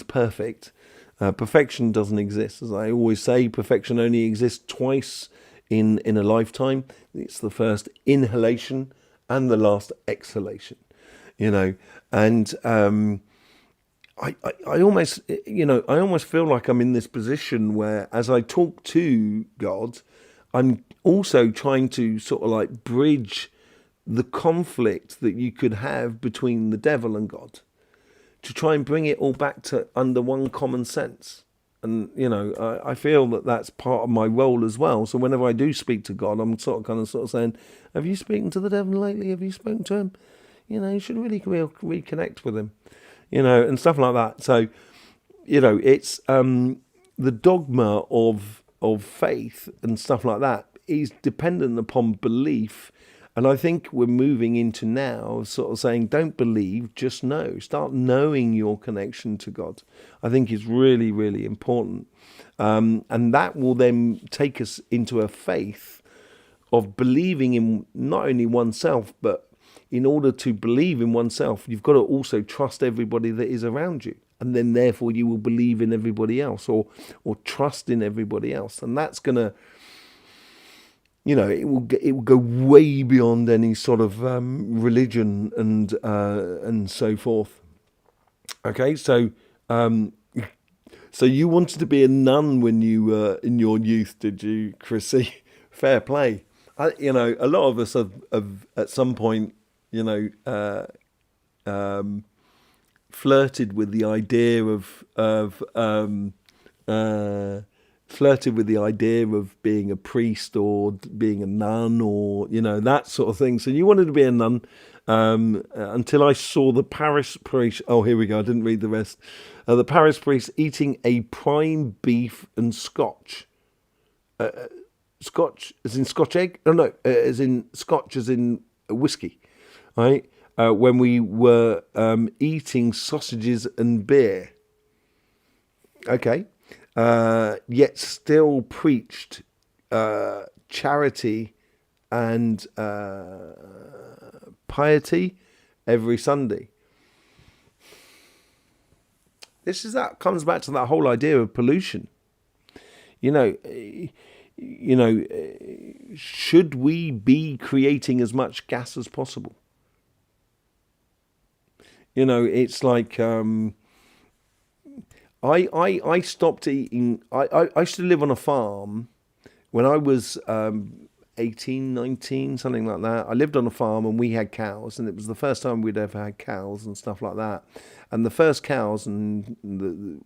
perfect. Perfection doesn't exist. As I always say, perfection only exists twice in a lifetime. It's the first inhalation and the last exhalation, and I almost feel like I'm in this position where, as I talk to God, I'm also trying to sort of bridge the conflict that you could have between the devil and God, to try and bring it all back to under one common sense. And, I feel that that's part of my role as well. So whenever I do speak to God, I'm sort of saying, have you spoken to the devil lately? Have you spoken to him? You should really reconnect with him. And stuff like that. So, it's the dogma of faith and stuff like that is dependent upon belief. And I think we're moving into now sort of saying, don't believe, just know. Start knowing your connection to God. I think is really, really important. And that will then take us into a faith of believing in not only oneself, but in order to believe in oneself, you've got to also trust everybody that is around you. And then therefore you will believe in everybody else or trust in everybody else. And that's going to, it will go way beyond any sort of religion and so forth. Okay, so you wanted to be a nun when you were in your youth, did you, Chrissy? Fair play. A lot of us have at some point, flirted with the idea of being a priest or being a nun or that sort of thing. So you wanted to be a nun until I saw the parish priest. Oh, here we go. I didn't read the rest. The parish priest eating a prime beef and scotch. Scotch as in Scotch egg? Oh, no, as in Scotch as in whiskey. Right, when we were eating sausages and beer. Okay. Yet still preached charity and piety every Sunday. That comes back to that whole idea of pollution. You know, should we be creating as much gas as possible? It's like I stopped eating. I used to live on a farm when I was 18, 19, something like that. I lived on a farm and we had cows, and it was the first time we'd ever had cows and stuff like that. And the first cows, and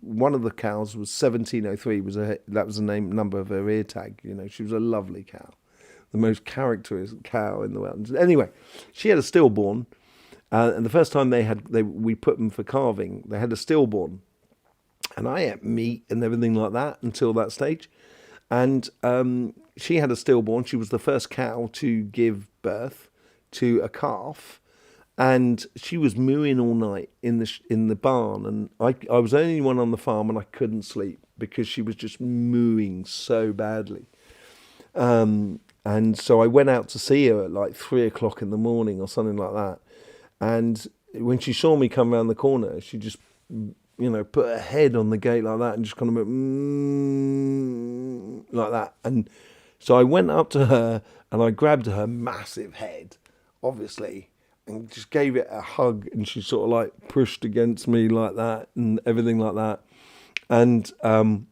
one of the cows was 1703. That was the number of her ear tag. She was a lovely cow, the most characteristic cow in the world. Anyway, she had a stillborn, and the first time we put them for calving, they had a stillborn, and I ate meat and everything like that until that stage. And she had a stillborn. She was the first cow to give birth to a calf, and she was mooing all night in the barn. And I was the only one on the farm, and I couldn't sleep because she was just mooing so badly. And so I went out to see her at like 3 o'clock in the morning or something like that. And when she saw me come around the corner, she just put her head on the gate like that and just kind of went like that. And so I went up to her and I grabbed her massive head, obviously, and just gave it a hug. And she sort of like pushed against me like that and everything like that. And I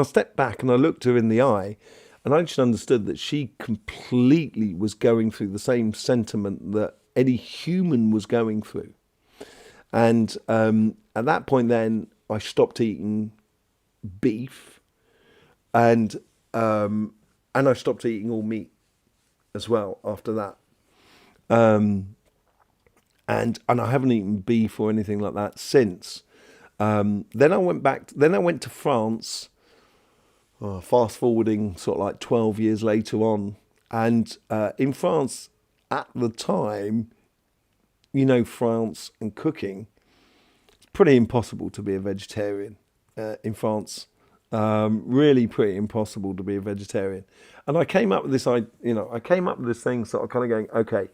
stepped back and I looked her in the eye, and I just understood that she completely was going through the same sentiment that any human was going through. And at that point, then I stopped eating beef, and I stopped eating all meat as well after that. And I haven't eaten beef or anything like that since. Then I went back. Then I went to France. Fast forwarding, sort of like 12 years later on, and in France at the time, France and cooking, it's pretty impossible to be a vegetarian in France. Really pretty impossible to be a vegetarian. And I came up with this, thing, sort of kind of going, okay,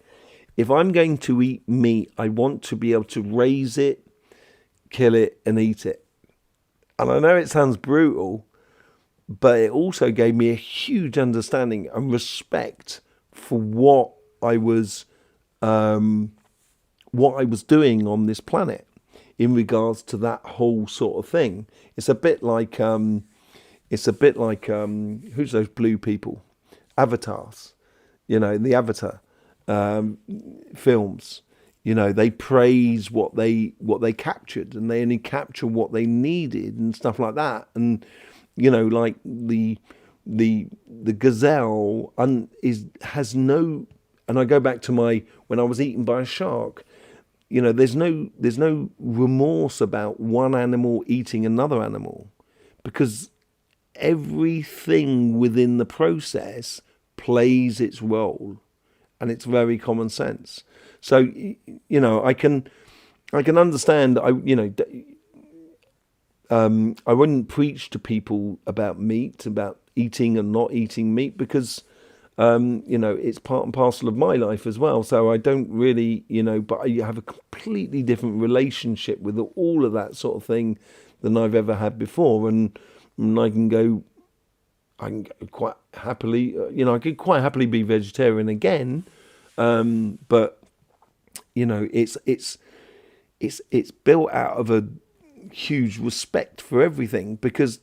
if I'm going to eat meat, I want to be able to raise it, kill it, and eat it. And I know it sounds brutal, but it also gave me a huge understanding and respect for what I was doing on this planet in regards to that whole sort of thing. It's a bit like who's those blue people? Avatars, the Avatar films. They praise what they captured, and they only capture what they needed and stuff like that. And like the gazelle has no. And I go back to when I was eaten by a shark. There's no remorse about one animal eating another animal, because everything within the process plays its role, and it's very common sense. So I can understand. I wouldn't preach to people about meat, about eating and not eating meat, because it's part and parcel of my life as well. So I don't really, but I have a completely different relationship with all of that sort of thing than I've ever had before. And I can go quite happily, I could quite happily be vegetarian again. But it's built out of a huge respect for everything, because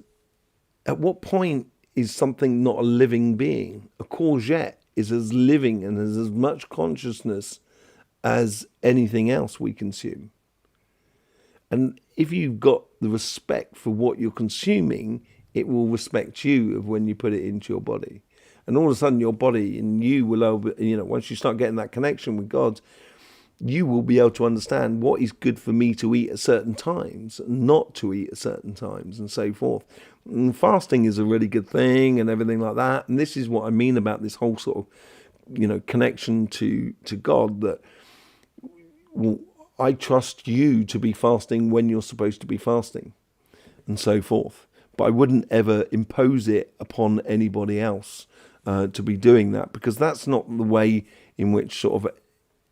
at what point is something not a living being? A courgette is as living and has as much consciousness as anything else we consume. And if you've got the respect for what you're consuming, it will respect you of when you put it into your body. And all of a sudden your body and you will, once you start getting that connection with God, you will be able to understand what is good for me to eat at certain times, not to eat at certain times, and so forth. And fasting is a really good thing and everything like that. And this is what I mean about this whole sort of, connection to God, that I trust you to be fasting when you're supposed to be fasting. and so forth. But I wouldn't ever impose it upon anybody else to be doing that, because that's not the way in which sort of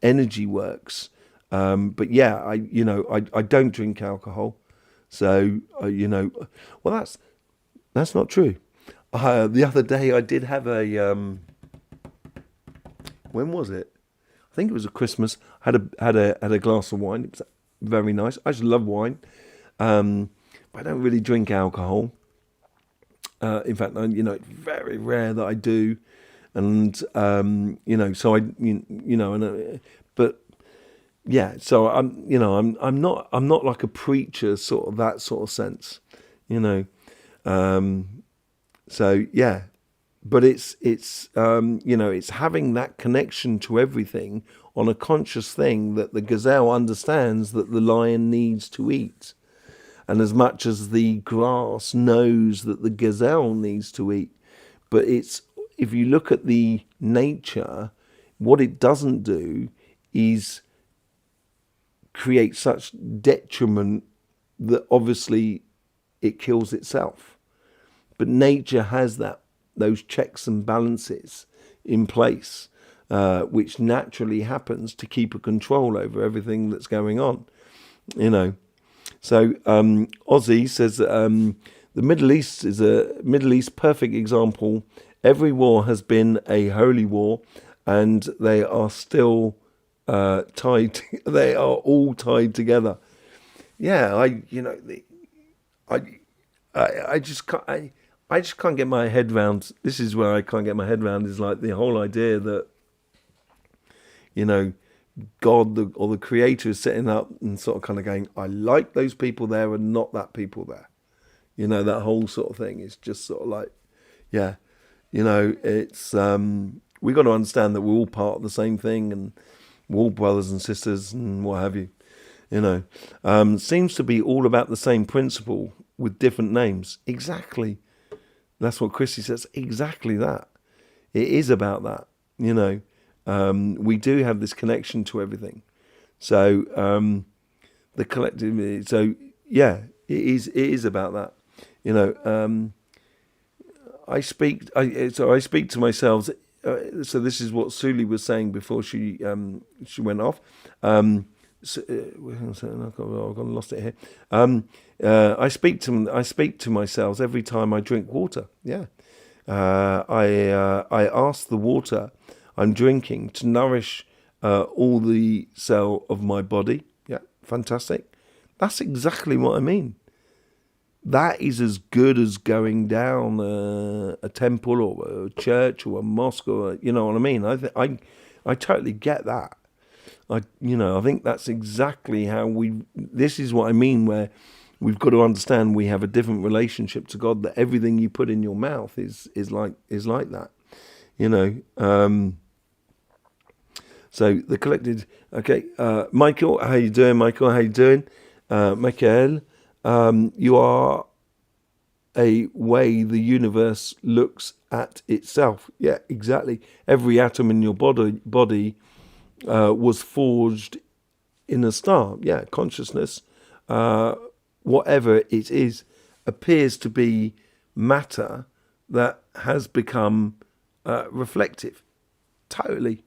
energy works. But yeah, I don't drink alcohol, so well, that's not true. The other day I did have a when was it? I think it was a Christmas. Had a glass of wine. It was very nice. I just love wine, but I don't really drink alcohol. In fact, it's very rare that I do, and so but yeah. So I'm not like a preacher, sort of that sort of sense, So yeah. But it's having that connection to everything on a conscious thing that the gazelle understands that the lion needs to eat. And as much as the grass knows that the gazelle needs to eat. But if you look at the nature, what it doesn't do is create such detriment that obviously it kills itself. But nature has those checks and balances in place, which naturally happens to keep a control over everything that's going on, So Ozzy says the Middle East is a Middle East perfect example. Every war has been a holy war, and they are still tied. They are all tied together. Yeah, I just can't. I just can't get my head round. This is where I can't get my head round. Is like the whole idea that, God or the Creator is sitting up and sort of kind of going, I like those people there and not that people there. That whole sort of thing is just sort of like, yeah, it's we got to understand that we're all part of the same thing, and we're all brothers and sisters and what have you. Seems to be all about the same principle with different names. Exactly. That's what Chrissy says. Exactly that. It is about that. We do have this connection to everything. So the collective. So yeah, it is about that. I speak to myself. So this is what Suli was saying before she went off. I've lost it here. I speak to myself every time I drink water. Yeah, I ask the water I'm drinking to nourish all the cell of my body. Yeah, fantastic. That's exactly what I mean. That is as good as going down a temple or a church or a mosque, or you know what I mean. I totally get that. I think that's exactly how this is what I mean, where we've got to understand we have a different relationship to God, that everything you put in your mouth is like that, so the collected, okay, Michael, how you doing, Michael? How you doing? Michael, you are a way the universe looks at itself. Yeah, exactly. Every atom in your body was forged in a star. Yeah, consciousness, whatever it is, appears to be matter that has become reflective. Totally.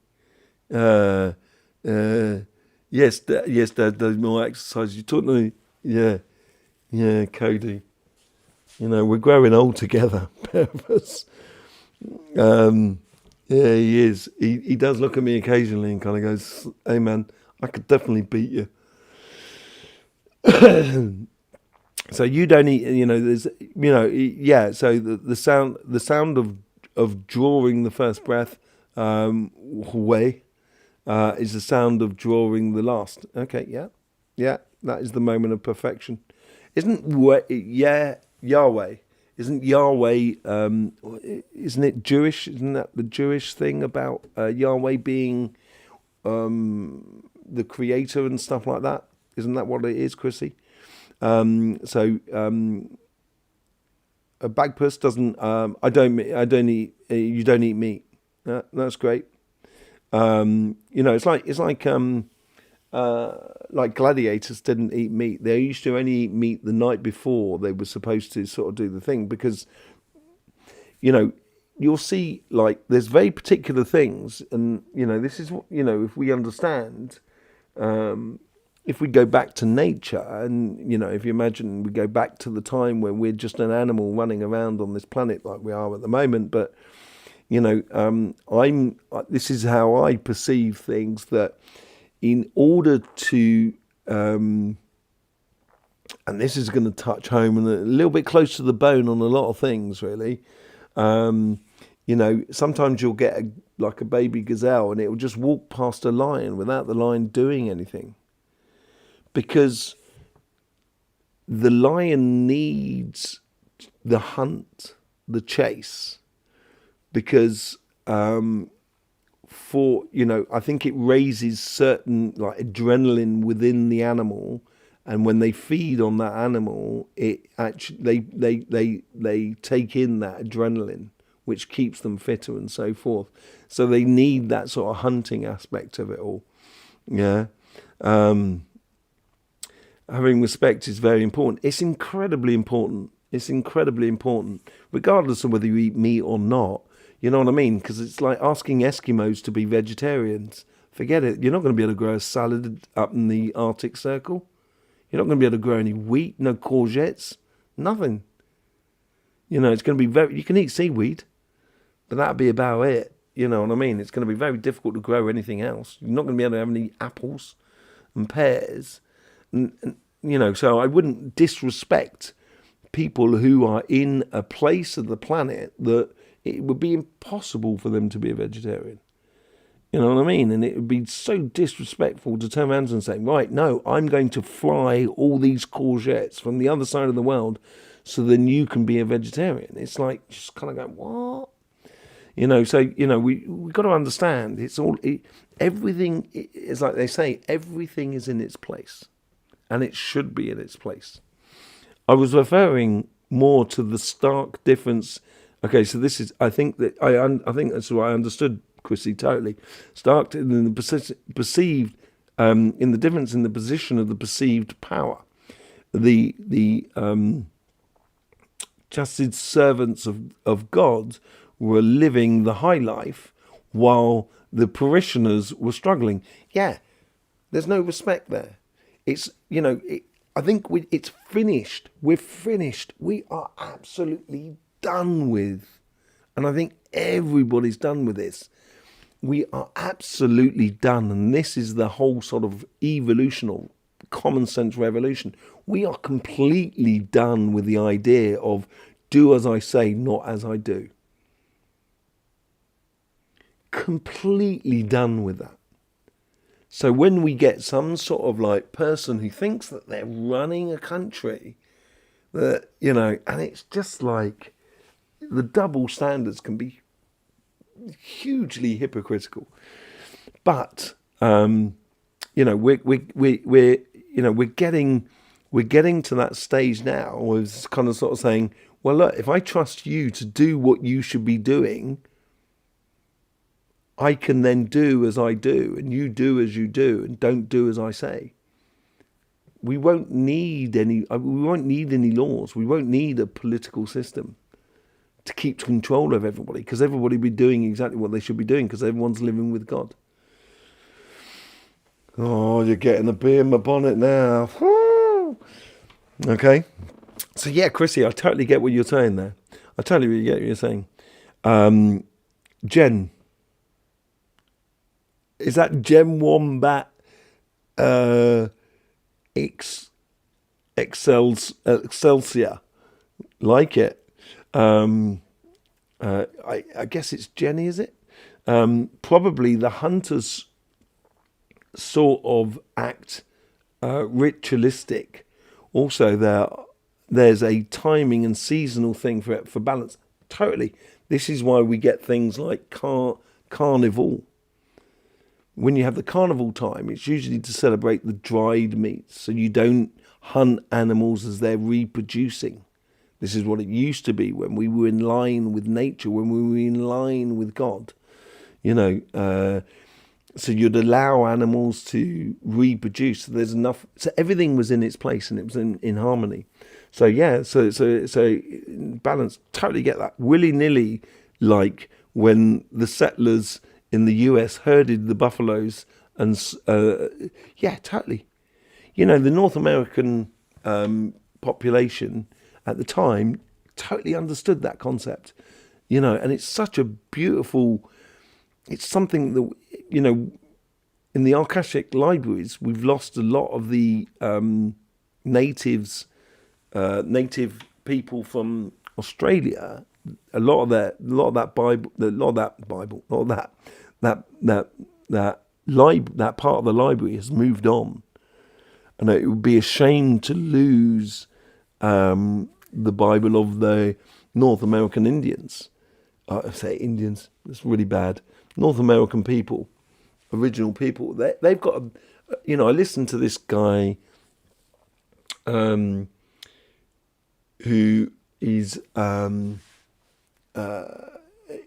Yes, Dad, there's more exercise. You taught me. Yeah, Cody. We're growing old together, pair of us. Yeah, he is. He does look at me occasionally and kind of goes, "Hey, man, I could definitely beat you." So you don't eat. There's. Yeah. So the sound of drawing the first breath away is the sound of drawing the last. Okay. Yeah. That is the moment of perfection. Yahweh? Isn't Yahweh, isn't it Jewish? Isn't that the Jewish thing about Yahweh being the creator and stuff like that? Isn't that what it is, Chrissy? A bagpuss doesn't, I don't eat, you don't eat meat. That's great. It's like like gladiators didn't eat meat. They used to only eat meat the night before they were supposed to sort of do the thing, because you know, you'll see like there's very particular things, and this is what if we understand, if we go back to nature, and if you imagine we go back to the time when we're just an animal running around on this planet like we are at the moment, but this is how I perceive things, that in order to and this is going to touch home and a little bit close to the bone on a lot of things, really. Sometimes you'll get like a baby gazelle and it will just walk past a lion without the lion doing anything, because the lion needs the hunt, the chase, because I think it raises certain like adrenaline within the animal, and when they feed on that animal, it actually they take in that adrenaline, which keeps them fitter and so forth. So they need that sort of hunting aspect of it all. Yeah. Having respect is very important. It's incredibly important. It's incredibly important, regardless of whether you eat meat or not. You know what I mean? Because it's like asking Eskimos to be vegetarians. Forget it. You're not going to be able to grow a salad up in the Arctic Circle. You're not going to be able to grow any wheat, no courgettes, nothing. It's going to be you can eat seaweed, but that'll be about it. You know what I mean? It's going to be very difficult to grow anything else. You're not going to be able to have any apples and pears. So I wouldn't disrespect people who are in a place of the planet that it would be impossible for them to be a vegetarian. You know what I mean? And it would be so disrespectful to turn around and say, right, no, I'm going to fly all these courgettes from the other side of the world so then you can be a vegetarian. It's like, just kind of going, what? We got to understand, everything is like they say, everything is in its place, and it should be in its place. I was referring more to the stark difference. Okay, so this is, I think that's what I understood, Chrissy, totally. Stark in the perceived, in the difference in the position of the perceived power. The just servants of God were living the high life while the parishioners were struggling. Yeah, there's no respect there. It's, I think it's finished. We're finished. We are absolutely done with. And I think everybody's done with this. We are absolutely done. And this is the whole sort of evolutional common sense revolution. We are completely done with the idea of do as I say, not as I do. Completely done with that. So when we get some sort of like person who thinks that they're running a country, that, and it's just like the double standards can be hugely hypocritical. But we're getting to that stage now where it's kind of sort of saying, well, look, if I trust you to do what you should be doing, I can then do as I do, and you do as you do, and don't do as I say. We won't need any laws. We won't need a political system to keep control of everybody, because everybody will be doing exactly what they should be doing, because everyone's living with God. Oh, you're getting a bee in my bonnet now. Woo! Okay. So yeah, Chrissy, I totally get what you're saying there. I totally get what you're saying. Jen. Is that Gem Wombat Excelsior? Like it. I guess it's Jenny, is it? Probably the hunters sort of act ritualistic. Also, there's a timing and seasonal thing for balance. Totally. This is why we get things like carnival. When you have the carnival time, it's usually to celebrate the dried meats, so you don't hunt animals as they're reproducing. This is what it used to be when we were in line with nature, when we were in line with God. So you'd allow animals to reproduce. So there's enough. So everything was in its place and it was in harmony. So yeah, so balance. Totally get that. Willy nilly, like when the settlers in the US herded the buffaloes, and yeah, totally. The North American population at the time totally understood that concept. And it's such a beautiful. It's something that in the Akashic libraries, we've lost a lot of the native people from Australia. A lot of that part of the library has moved on, and it would be a shame to lose the Bible of the North American Indians. I say Indians, it's really bad. North American people, original people, they've got I listened to this guy who is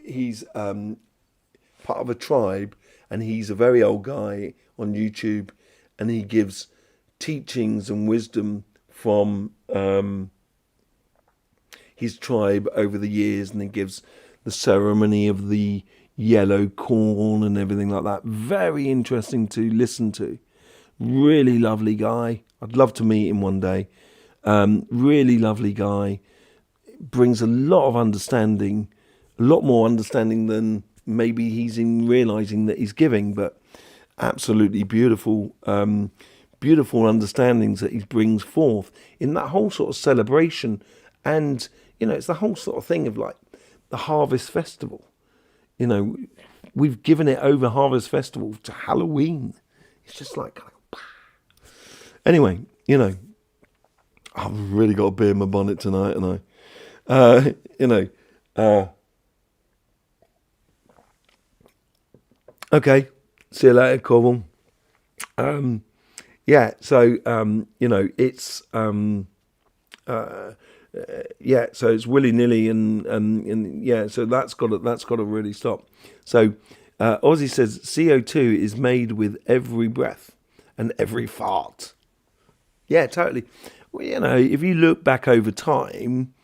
he's part of a tribe, and he's a very old guy on YouTube, and he gives teachings and wisdom from his tribe over the years, and he gives the ceremony of the yellow corn and everything like that. Very interesting to listen to. Really lovely guy. I'd love to meet him one day. Really lovely guy. Brings a lot of understanding, a lot more understanding than maybe he's in realizing that he's giving, but absolutely beautiful, beautiful understandings that he brings forth in that whole sort of celebration. And, it's the whole sort of thing of like the Harvest Festival. We've given it over Harvest Festival to Halloween. It's just like, anyway, I've really got a bee in my bonnet tonight, and okay, see you later, Corval. Yeah, so it's yeah, so it's willy nilly, and yeah, so that's got to really stop. So Ozzy says CO2 is made with every breath and every fart. Yeah, totally. Well, if you look back over time,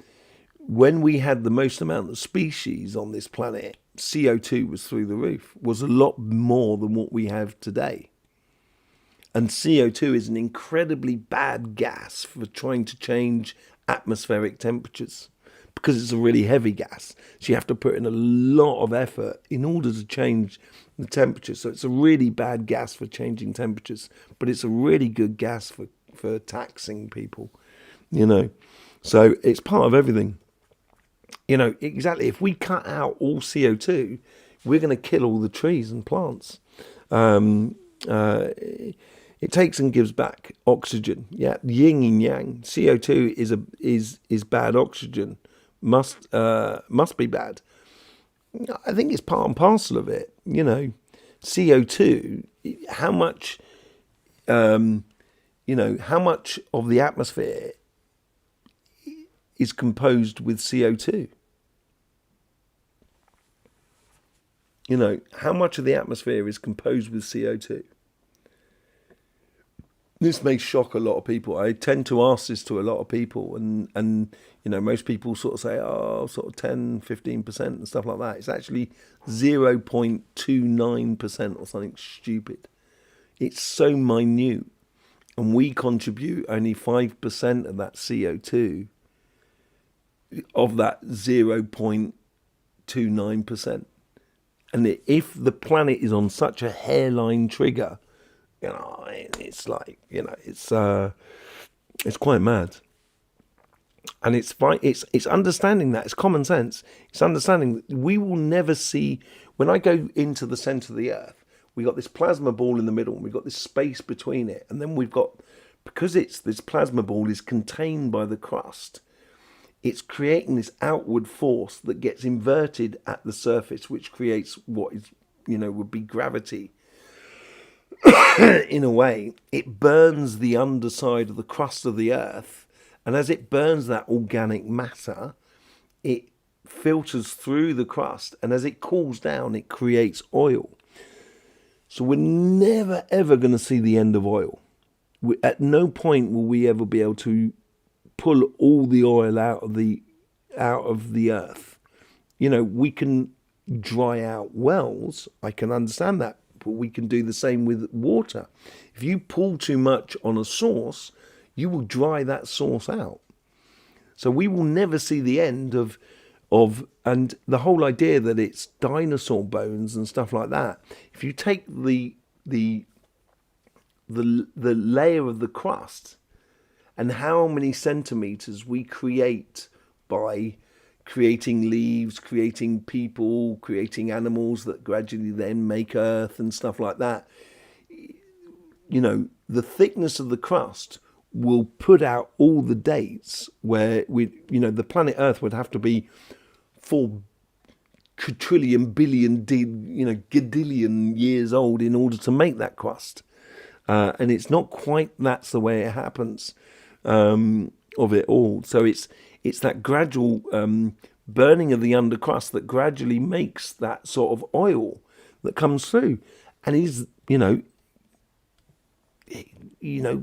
when we had the most amount of species on this planet, CO2 was through the roof, was a lot more than what we have today. And CO2 is an incredibly bad gas for trying to change atmospheric temperatures, because it's a really heavy gas. So you have to put in a lot of effort in order to change the temperature. So it's a really bad gas for changing temperatures, but it's a really good gas for taxing people, So it's part of everything. Exactly. If we cut out all CO2, we're going to kill all the trees and plants. It takes and gives back oxygen. Yeah, yin and yang. CO2 is bad oxygen. Must be bad. I think it's part and parcel of it. CO2. How much? How much of the atmosphere is composed with CO2? How much of the atmosphere is composed with CO2? This may shock a lot of people. I tend to ask this to a lot of people, and most people sort of say, sort of 10, 15% and stuff like that. It's actually 0.29% or something stupid. It's so minute, and we contribute only 5% of that CO2, of that 0.29%. And if the planet is on such a hairline trigger, it's like, it's quite mad. And it's understanding that. It's common sense. It's understanding that we will never see, when I go into the center of the earth, we got this plasma ball in the middle, and we've got this space between it. And then we've got, because this plasma ball is contained by the crust, it's creating this outward force that gets inverted at the surface, which creates what is, would be gravity. In a way, it burns the underside of the crust of the earth, and as it burns that organic matter, it filters through the crust, and as it cools down, it creates oil. So we're never, ever going to see the end of oil. At no point will we ever be able to pull all the oil out of the earth. We can dry out wells. I can understand that. But we can do the same with water. If you pull too much on a source, you will dry that source out. So we will never see the end of and the whole idea that it's dinosaur bones and stuff like that. If you take the layer of the crust and how many centimeters we create by creating leaves, creating people, creating animals that gradually then make earth and stuff like that, the thickness of the crust will put out all the dates where the planet Earth would have to be 4 quadrillion billion gadillion years old in order to make that crust, and it's not quite that's the way it happens of it all. So it's that gradual burning of the undercrust that gradually makes that sort of oil that comes through, and is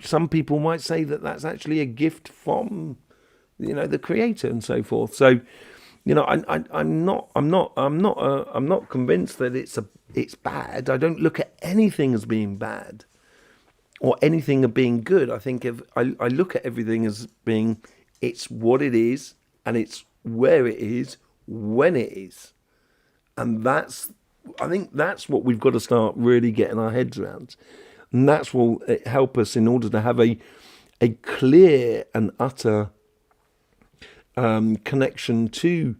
some people might say that that's actually a gift from the Creator and so forth. So I'm not convinced that it's bad. I don't look at anything as being bad or anything as being good. I think I look at everything as being, it's what it is and it's where it is when it is, and I think that's what we've got to start really getting our heads around. And that's what will help us in order to have a clear and utter connection to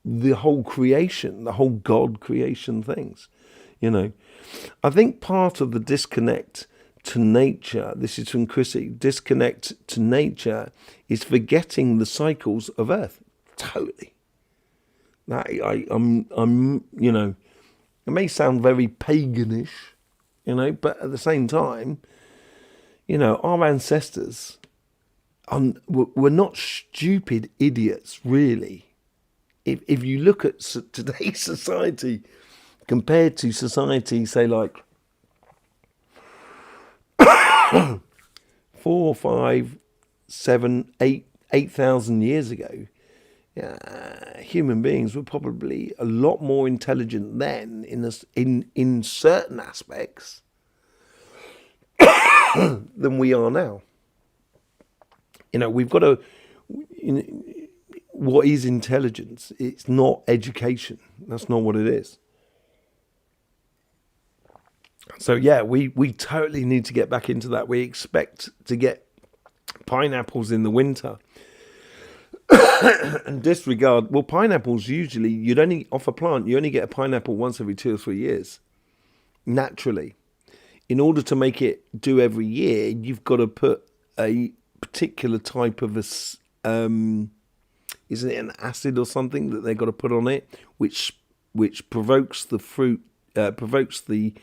the whole creation, the whole God creation things. I think part of the disconnect to nature, this is from Chrissy, disconnect to nature is forgetting the cycles of Earth. Totally. I'm it may sound very paganish, but at the same time, our ancestors were not stupid idiots, really. If you look at today's society compared to society, say like 4, 5, 7, 8,000 years ago, human beings were probably a lot more intelligent then in certain aspects than we are now. We've got to. What is intelligence? It's not education. That's not what it is. So we totally need to get back into that. We expect to get pineapples in the winter. And disregard, pineapples usually, off a plant, you only get a pineapple once every 2 or 3 years, naturally. In order to make it do every year, you've got to put a particular type of isn't it an acid or something that they've got to put on it, which provokes the fruit, provokes the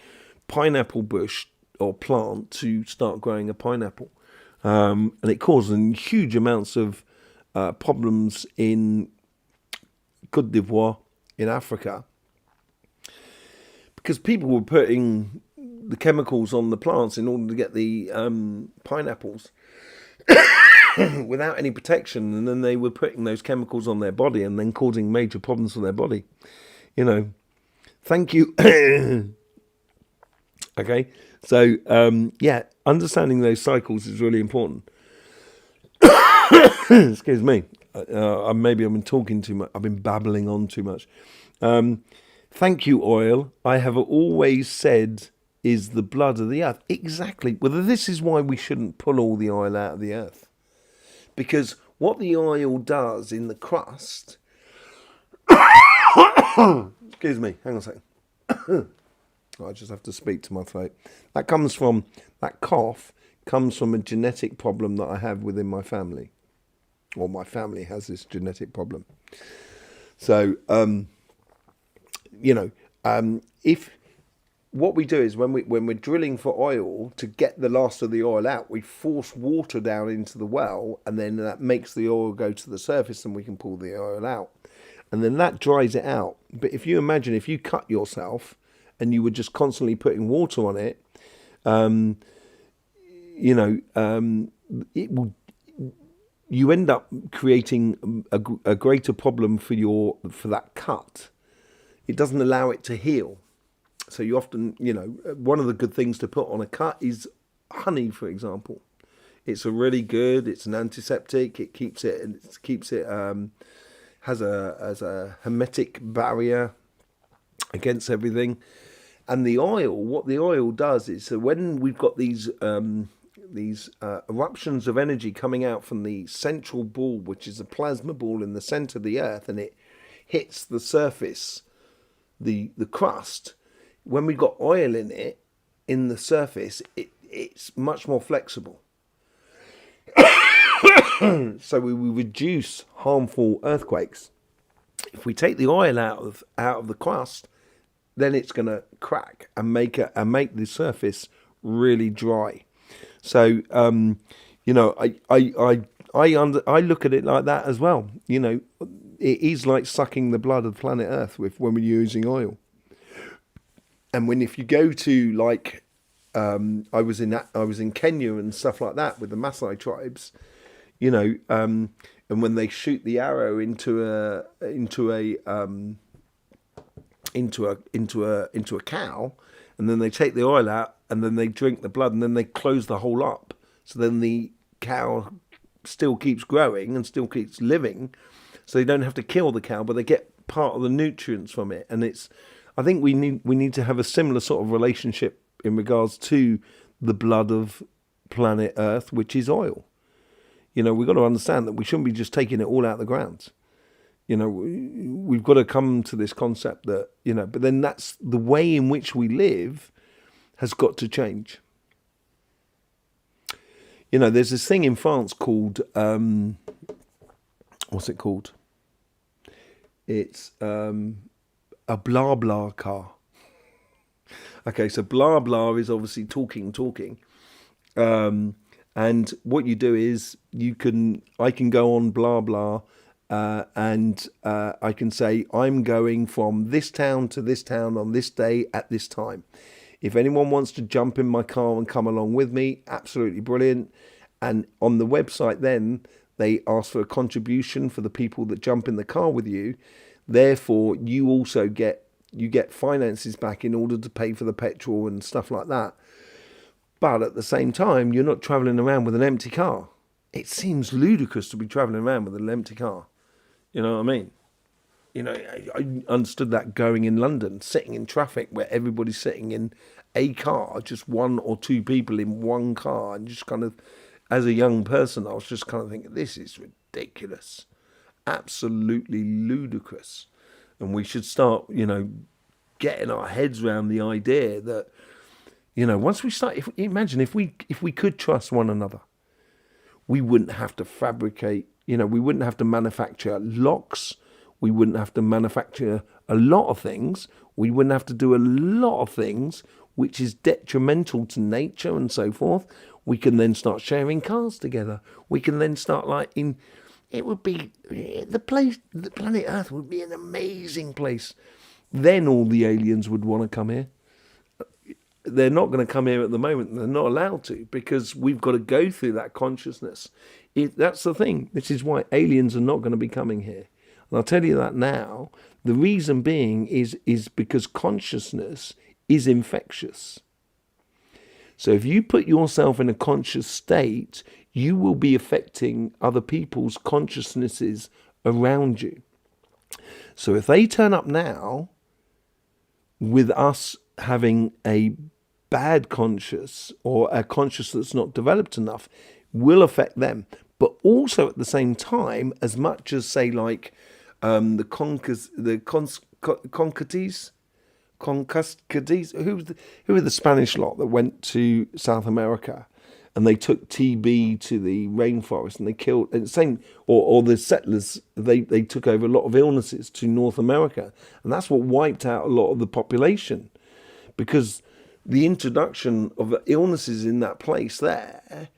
pineapple bush or plant to start growing a pineapple, and it causes huge amounts of problems in Côte d'Ivoire in Africa, because people were putting the chemicals on the plants in order to get the pineapples without any protection, and then they were putting those chemicals on their body and then causing major problems for their body. Thank you. Okay, so understanding those cycles is really important. Excuse me. Maybe I've been talking too much. I've been babbling on too much. Thank you, oil. I have always said is the blood of the earth. Exactly. Well, this is why we shouldn't pull all the oil out of the earth. Because what the oil does in the crust... Excuse me. Hang on a second. I just have to speak to my throat. That cough comes from a genetic problem that I have within my family. Or my family has this genetic problem. So, if what we do is when we're drilling for oil to get the last of the oil out, we force water down into the well, and then that makes the oil go to the surface, and we can pull the oil out, and then that dries it out. But if you imagine if you cut yourself and you were just constantly putting water on it, you know, it will. You end up creating a greater problem for that cut. It doesn't allow it to heal. So you often, you know, one of the good things to put on a cut is honey, for example. It's a really good. It's an antiseptic. It keeps it. Has a hermetic barrier against everything. And the oil, what the oil does is, so when we've got these eruptions of energy coming out from the central ball, which is a plasma ball in the center of the earth, and it hits the surface, the crust. When we've got oil in it, in the surface, it's much more flexible. So we will reduce harmful earthquakes. If we take the oil out of the crust, then it's going to crack and make the surface really dry. So you know, I look at it like that as well. You know, it is like sucking the blood of planet Earth when we're using oil. And if you go to like I was in Kenya and stuff like that with the Maasai tribes, you know, and when they shoot the arrow into a cow, and then they take the oil out, and then they drink the blood, and then they close the hole up, so then the cow still keeps growing and still keeps living, so they don't have to kill the cow, but they get part of the nutrients from it. And I think we need to have a similar sort of relationship in regards to the blood of planet Earth, which is oil. You know, we've got to understand that we shouldn't be just taking it all out of the ground. You know, we've got to come to this concept that, you know, but then that's the way in which we live has got to change. You know, there's this thing in France called, what's it called? It's a blah blah car. Okay, so blah blah is obviously talking. And what you do is I can go on blah blah, and I can say I'm going from this town to this town on this day at this time. If anyone wants to jump in my car and come along with me, absolutely brilliant. And on the website then, they ask for a contribution for the people that jump in the car with you. Therefore, you also get finances back in order to pay for the petrol and stuff like that. But at the same time, you're not travelling around with an empty car. It seems ludicrous to be travelling around with an empty car. You know what I mean? You know, I understood that going in London, sitting in traffic where everybody's sitting in a car, just one or two people in one car, and just kind of, as a young person, I was just kind of thinking, this is ridiculous. Absolutely ludicrous. And we should start, you know, getting our heads around the idea that, you know, once we start, imagine if we could trust one another, we wouldn't have to fabricate, you know, we wouldn't have to manufacture locks, we wouldn't have to manufacture a lot of things, we wouldn't have to do a lot of things which is detrimental to nature and so forth. We can then start sharing cars together. We can then start it would be, the planet Earth would be an amazing place. Then all the aliens would want to come here. They're not going to come here at the moment. They're not allowed to, because we've got to go through that consciousness. That's the thing. This is why aliens are not going to be coming here. And I'll tell you that now. The reason being is because consciousness is infectious. So if you put yourself in a conscious state, you will be affecting other people's consciousnesses around you. So if they turn up now with us having a bad conscious, or a conscious that's not developed enough, will affect them. But also at the same time, as much as say like the Conquistadors, who were the Spanish lot that went to South America, and they took TB to the rainforest and they killed, and or the settlers, they took over a lot of illnesses to North America, and that's what wiped out a lot of the population, because the introduction of illnesses in that place there,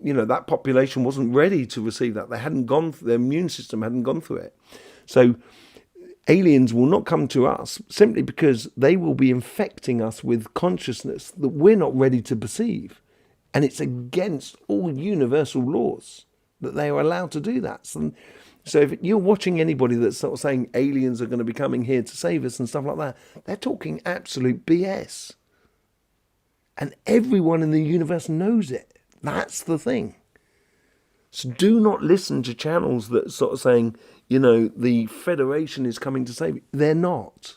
you know, that population wasn't ready to receive that. They hadn't gone, their immune system hadn't gone through it. So aliens will not come to us simply because they will be infecting us with consciousness that we're not ready to perceive. And it's against all universal laws that they are allowed to do that. So if you're watching anybody that's sort of saying aliens are going to be coming here to save us and stuff like that, they're talking absolute BS. And everyone in the universe knows it. That's the thing. So do not listen to channels that sort of saying, the Federation is coming to save you. They're not.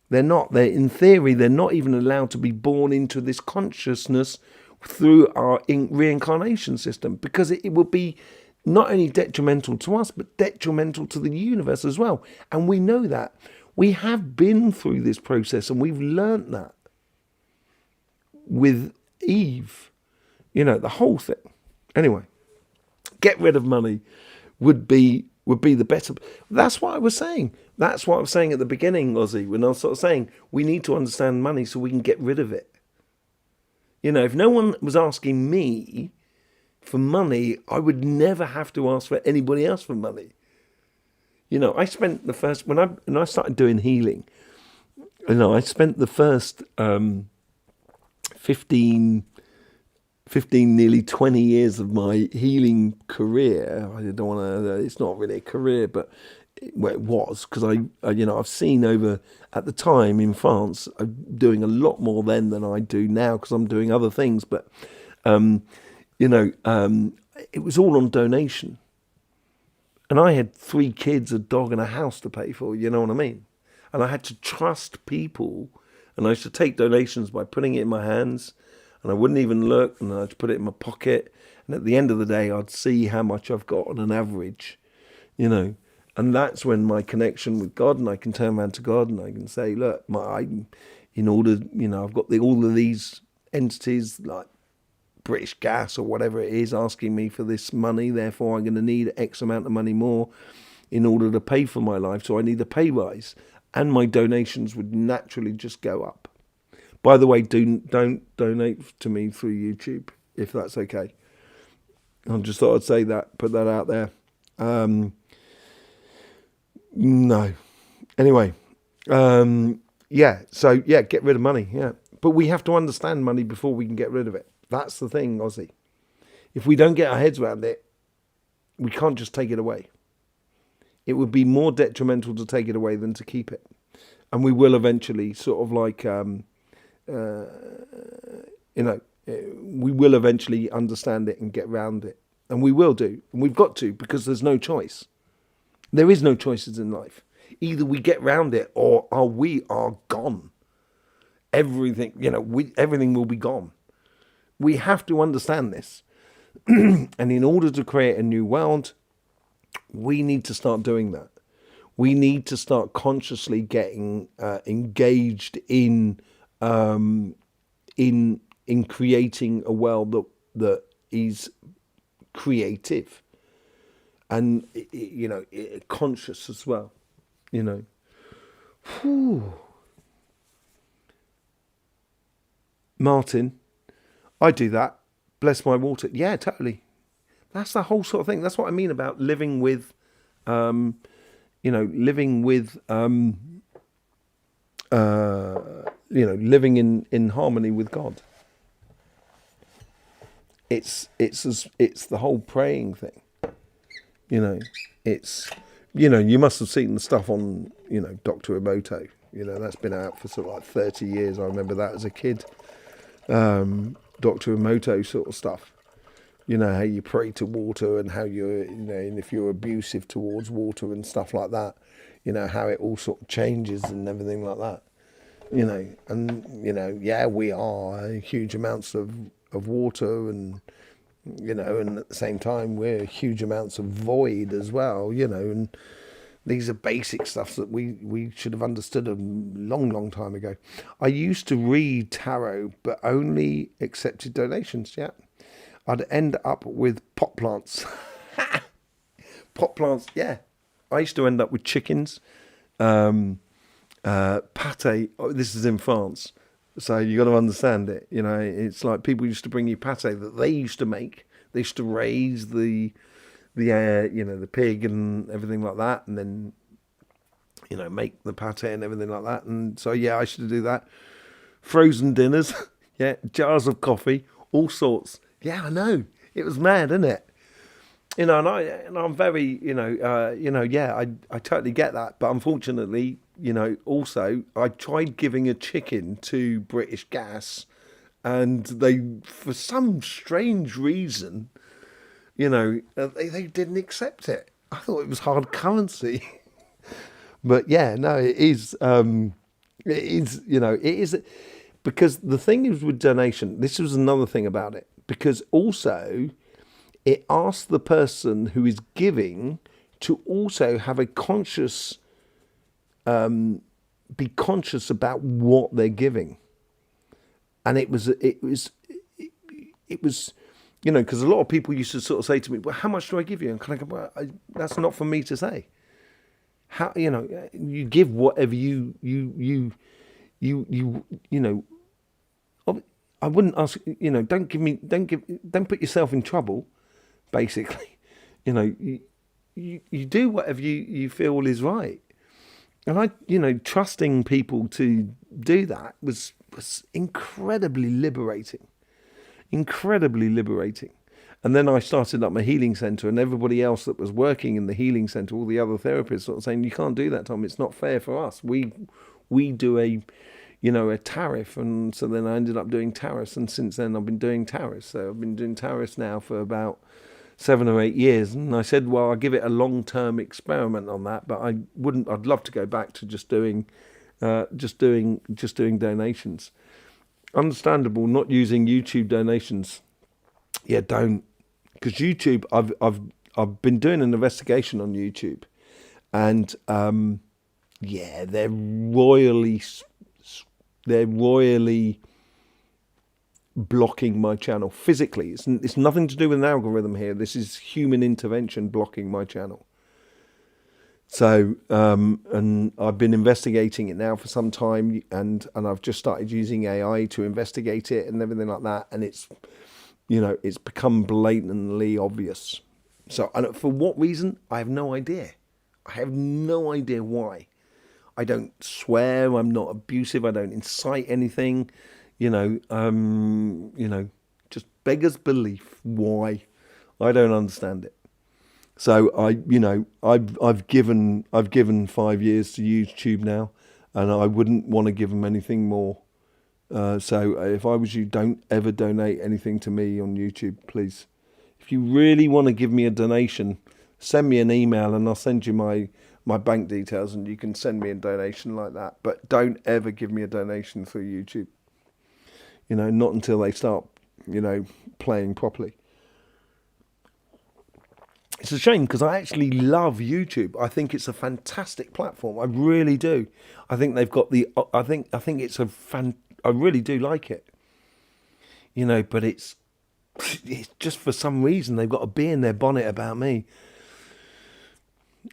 They're not. In theory, they're not even allowed to be born into this consciousness through our reincarnation system, because it would be not only detrimental to us, but detrimental to the universe as well. And we know that. We have been through this process and we've learnt that with Eve, the whole thing. Anyway, get rid of money would be the better. That's what I was saying. That's what I was saying at the beginning, Ozzy, when I was sort of saying we need to understand money so we can get rid of it. If no one was asking me for money, I would never have to ask for anybody else for money. I spent the first, when I started doing healing, I spent the first 15, nearly 20 years of my healing career. I don't want to, it's not really a career, but it was, because I've seen over at the time in France, I'm doing a lot more then than I do now because I'm doing other things. But, it was all on donation. And I had 3 kids, a dog and a house to pay for, you know what I mean? And I had to trust people, and I used to take donations by putting it in my hands, and I wouldn't even look, and I'd put it in my pocket. And at the end of the day, I'd see how much I've got on an average, And that's when my connection with God, and I can turn around to God and I can say, look, I've got all of these entities like British Gas or whatever it is asking me for this money. Therefore, I'm going to need X amount of money more in order to pay for my life. So I need a pay rise, and my donations would naturally just go up. By the way, don't donate to me through YouTube, if that's okay. I just thought I'd say that, put that out there. No. Anyway, get rid of money, yeah. But we have to understand money before we can get rid of it. That's the thing, Ozzy. If we don't get our heads around it, we can't just take it away. It would be more detrimental to take it away than to keep it. And we will eventually sort of like, we will eventually understand it and get around it. And we will do. And we've got to, because there's no choice. There is no choices in life. Either we get round it or we are gone. Everything, everything will be gone. We have to understand this. And in order to create a new world, we need to start doing that. We need to start consciously getting engaged in creating a world that is creative and conscious as well. Whew. Martin, I do that. Bless my water. Yeah, totally. That's the whole sort of thing. That's what I mean about living with, living in harmony with God. It's the whole praying thing. You must have seen the stuff on, Dr. Emoto. That's been out for sort of like 30 years. I remember that as a kid. Dr. Emoto sort of stuff. How you pray to water and how you're, and if you're abusive towards water and stuff like that, how it all sort of changes and everything like that. We are huge amounts of water and, and at the same time, we're huge amounts of void as well, and these are basic stuff that we should have understood a long time ago. I used to read tarot, but only accepted donations, yeah. I'd end up with pot plants. Pot plants, yeah. I used to end up with chickens, pate. Oh, this is in France. So you got to understand it. It's like people used to bring you pate that they used to make. They used to raise the pig and everything like that, and then make the pate and everything like that. And so, yeah, I should do that. Frozen dinners, yeah, jars of coffee, all sorts. Yeah, I know. It was mad, isn't it? And I'm very, yeah, I totally get that. But unfortunately, also I tried giving a chicken to British Gas, and they, for some strange reason, they didn't accept it. I thought it was hard currency. But yeah, no, it is. It is. It is because the thing is with donation. This was another thing about it, because also it asks the person who is giving to also have a conscious, be conscious about what they're giving, and it was, because a lot of people used to sort of say to me, "Well, how much do I give you?" And kind of go, "Well, that's not for me to say. How you give whatever you I wouldn't ask. Don't put yourself in trouble. Basically, you do whatever you feel is right." And trusting people to do that was incredibly liberating. Incredibly liberating. And then I started up my healing centre, and everybody else that was working in the healing centre, all the other therapists, sort of saying, "You can't do that, Tom. It's not fair for us. We do a tariff." And so then I ended up doing tariffs, and since then I've been doing tariffs. So I've been doing tariffs now for about 7 or 8 years. And I said, well, I'll give it a long-term experiment on that, but I'd love to go back to just doing donations. Understandable not using YouTube donations. Yeah, don't. Because YouTube, I've been doing an investigation on YouTube, and yeah, they're royally blocking my channel physically. It's nothing to do with an algorithm here. This is human intervention blocking my channel. So, and I've been investigating it now for some time, and I've just started using AI to investigate it and everything like that, and it's become blatantly obvious. So, and for what reason, I have no idea. I have no idea why. I don't swear. I'm not abusive. I don't incite anything. Just beggars belief. Why? I don't understand it. So I've given 5 years to YouTube now, and I wouldn't want to give them anything more. So if I was you, don't ever donate anything to me on YouTube, please. If you really want to give me a donation, send me an email and I'll send you my bank details, and you can send me a donation like that. But don't ever give me a donation through YouTube. Not until they start, playing properly. It's a shame, because I actually love YouTube. I think it's a fantastic platform. I really do. I think they've got I think it's I really do like it. But it's just, for some reason they've got a bee in their bonnet about me.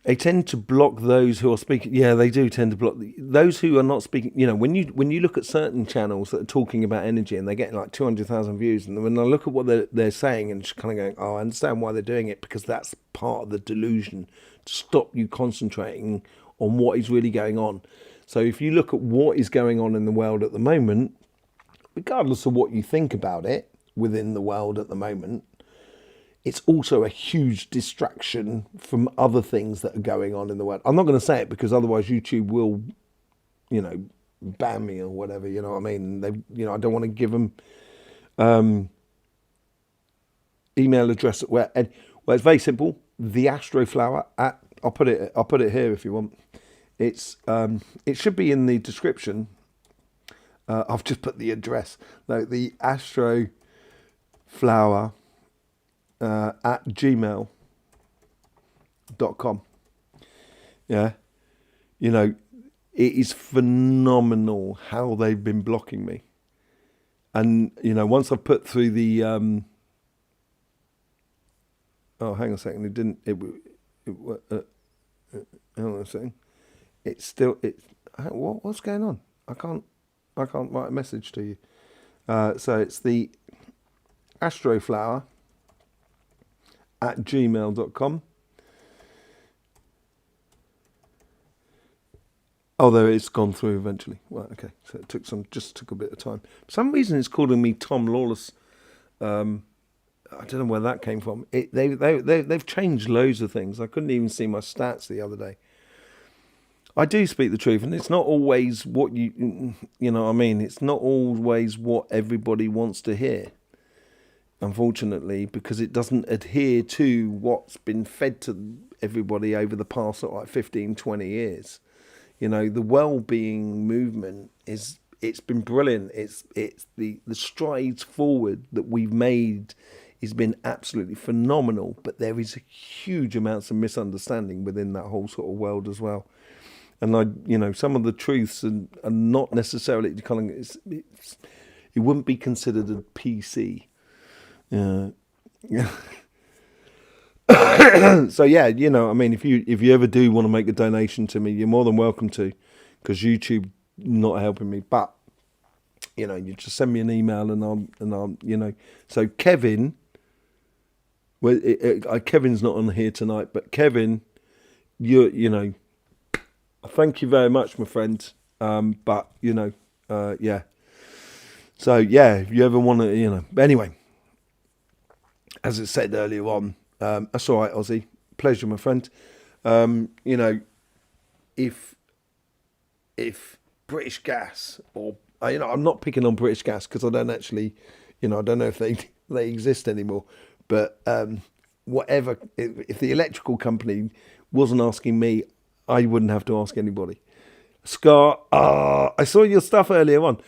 They tend to block those who are speaking. Yeah, they do tend to block those who are not speaking. When you look at certain channels that are talking about energy and they're getting like 200,000 views, and when I look at what they're saying and just kind of going, "Oh, I understand why they're doing it, because that's part of the delusion to stop you concentrating on what is really going on." So if you look at what is going on in the world at the moment, regardless of what you think about it within the world at the moment, it's also a huge distraction from other things that are going on in the world. I'm not going to say it, because otherwise YouTube will, ban me or whatever. You know what I mean? I don't want to give them email address. Well, it's very simple. The Astroflower at. I'll put it here if you want. It should be in the description. I've just put the address. No, the Astroflower. At gmail.com. Yeah, it is phenomenal how they've been blocking me. And once I've put through the hang on a second, hang on a second, what's going on? I can't write a message to you. So it's the Astroflower at gmail.com. Oh, there it's gone through eventually. Well, okay. So it took a bit of time. For some reason, it's calling me Tom Lawless. I don't know where that came from. They've changed loads of things. I couldn't even see my stats the other day. I do speak the truth, and it's not always what you know what I mean. It's not always what everybody wants to hear, unfortunately, because it doesn't adhere to what's been fed to everybody over the past sort of like 15, 20 years. You know, the well-being movement it's been brilliant. It's the strides forward that we've made has been absolutely phenomenal, but there is huge amounts of misunderstanding within that whole sort of world as well. And some of the truths are not necessarily kind of it wouldn't be considered a PC. Yeah. So yeah, I mean, if you ever do want to make a donation to me, you're more than welcome to, because YouTube not helping me. But you just send me an email and I'll. So Kevin, well, Kevin's not on here tonight, but Kevin, thank you very much, my friend. But yeah. So yeah, if you ever want to, but anyway, as I said earlier on, that's all right, Ozzy. Pleasure, my friend. If British Gas or I'm not picking on British Gas because I don't actually, I don't know if they exist anymore. But whatever, if the electrical company wasn't asking me, I wouldn't have to ask anybody. Scott, I saw your stuff earlier on.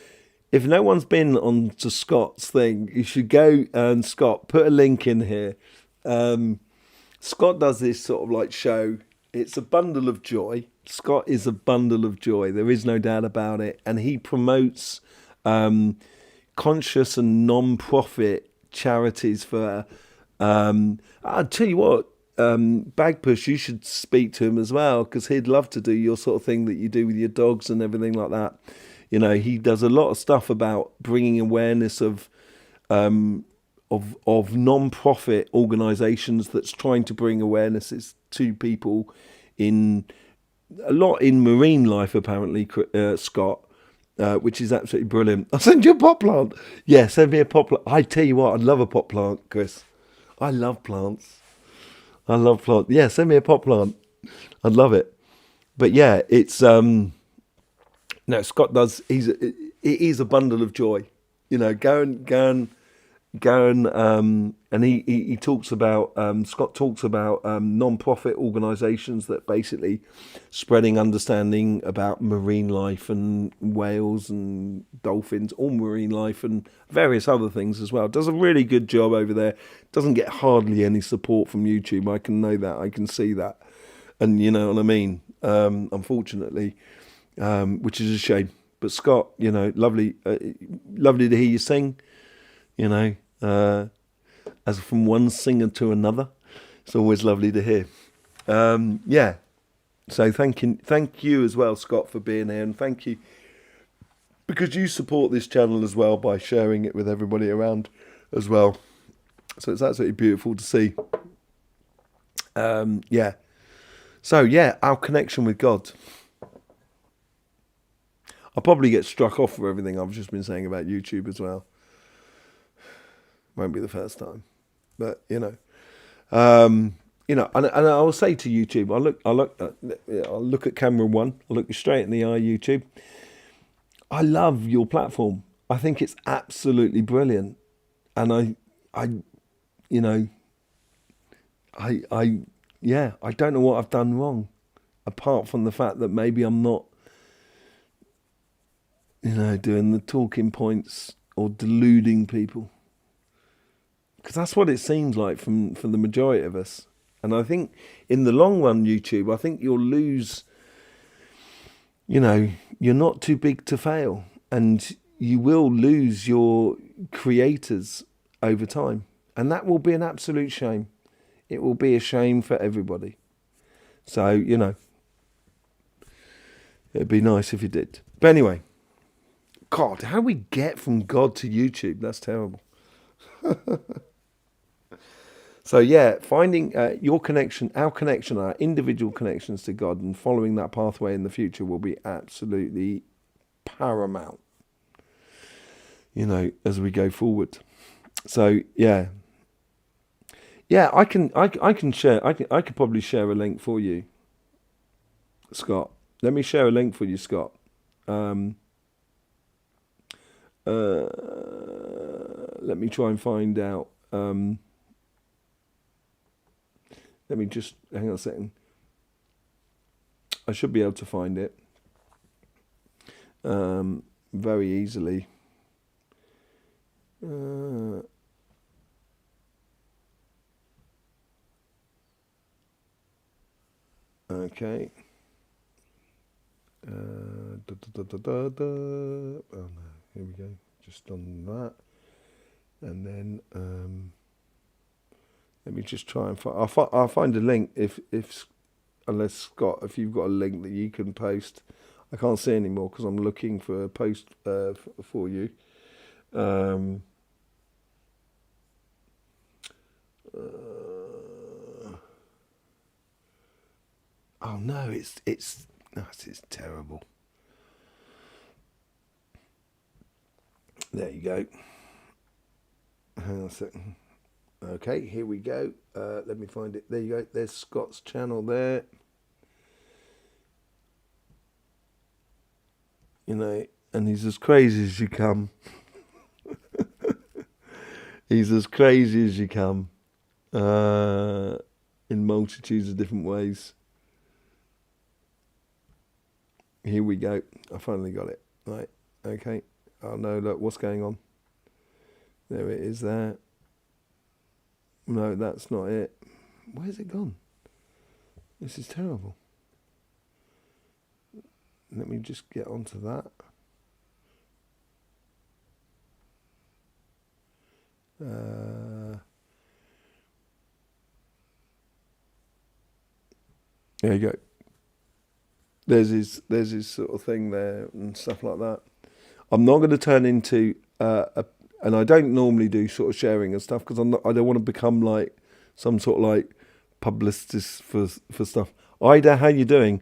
If no one's been on to Scott's thing, you should go and Scott, put a link in here. Scott does this sort of like show. It's a bundle of joy. Scott is a bundle of joy. There is no doubt about it. And he promotes conscious and non-profit charities for... I'll tell you what, Bagpush, you should speak to him as well, because he'd love to do your sort of thing that you do with your dogs and everything like that. He does a lot of stuff about bringing awareness of non-profit organisations that's trying to bring awarenesses to people in marine life, apparently, Scott, which is absolutely brilliant. I'll send you a pot plant. Yeah, send me a pot plant. I tell you what, I'd love a pot plant, Chris. I love plants. Yeah, send me a pot plant. I'd love it. But yeah, it's no, Scott does. It is a bundle of joy. Go and he talks about Scott talks about non-profit organisations that basically spreading understanding about marine life and whales and dolphins, all marine life and various other things as well. Does a really good job over there. Doesn't get hardly any support from YouTube. I can know that. I can see that, and you know what I mean. Unfortunately. Which is a shame. But Scott, lovely to hear you sing. As from one singer to another, it's always lovely to hear. Yeah. So thank you as well, Scott, for being here, and thank you because you support this channel as well by sharing it with everybody around as well. So it's absolutely beautiful to see. Yeah. So yeah, our connection with God. I'll probably get struck off for everything I've just been saying about YouTube as well. Won't be the first time, but and I will say to YouTube, I'll look at camera one. I'll look you straight in the eye, YouTube. I love your platform. I think it's absolutely brilliant, and I don't know what I've done wrong, apart from the fact that maybe I'm not. Doing the talking points or deluding people. Because that's what it seems like from the majority of us. And I think in the long run, YouTube, I think you'll lose, you're not too big to fail. And you will lose your creators over time. And that will be an absolute shame. It will be a shame for everybody. So, it'd be nice if you did. But anyway. God, how do we get from God to YouTube? That's terrible. So yeah, finding your connection, our individual connections to God, and following that pathway in the future will be absolutely paramount, as we go forward. So yeah, I can share. I could probably share a link for you, Scott. Let me share a link for you, Scott. Let me try and find out. Let me just hang on a second. I should be able to find it very easily. Okay. Oh no, here we go. Just done that, and then let me just try and find. I'll find a link unless Scott, if you've got a link that you can post. I can't see anymore because I'm looking for a post for you. Oh no, it's terrible. There you go. Hang on a second. Okay, here we go. Let me find it. There you go. There's Scott's channel there. And he's as crazy as you come. He's as crazy as you come. In multitudes of different ways. Here we go. I finally got it. Right. Okay. Oh no, look, what's going on? There it is there. No, that's not it. Where's it gone? This is terrible. Let me just get onto that. There you go. There's his sort of thing there and stuff like that. I'm not going to turn into and I don't normally do sort of sharing and stuff because I don't want to become like some sort of like publicist for stuff. Ida, how you doing?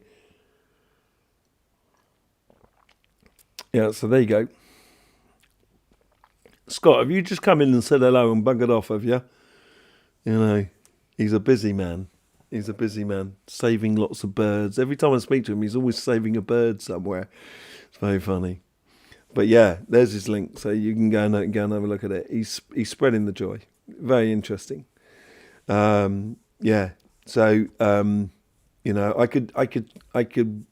Yeah, so there you go. Scott, have you just come in and said hello and buggered off, have you? He's a busy man. He's a busy man, saving lots of birds. Every time I speak to him, he's always saving a bird somewhere. It's very funny. But yeah, there's his link, so you can go and have a look at it. He's spreading the joy. Very interesting. Yeah. So I could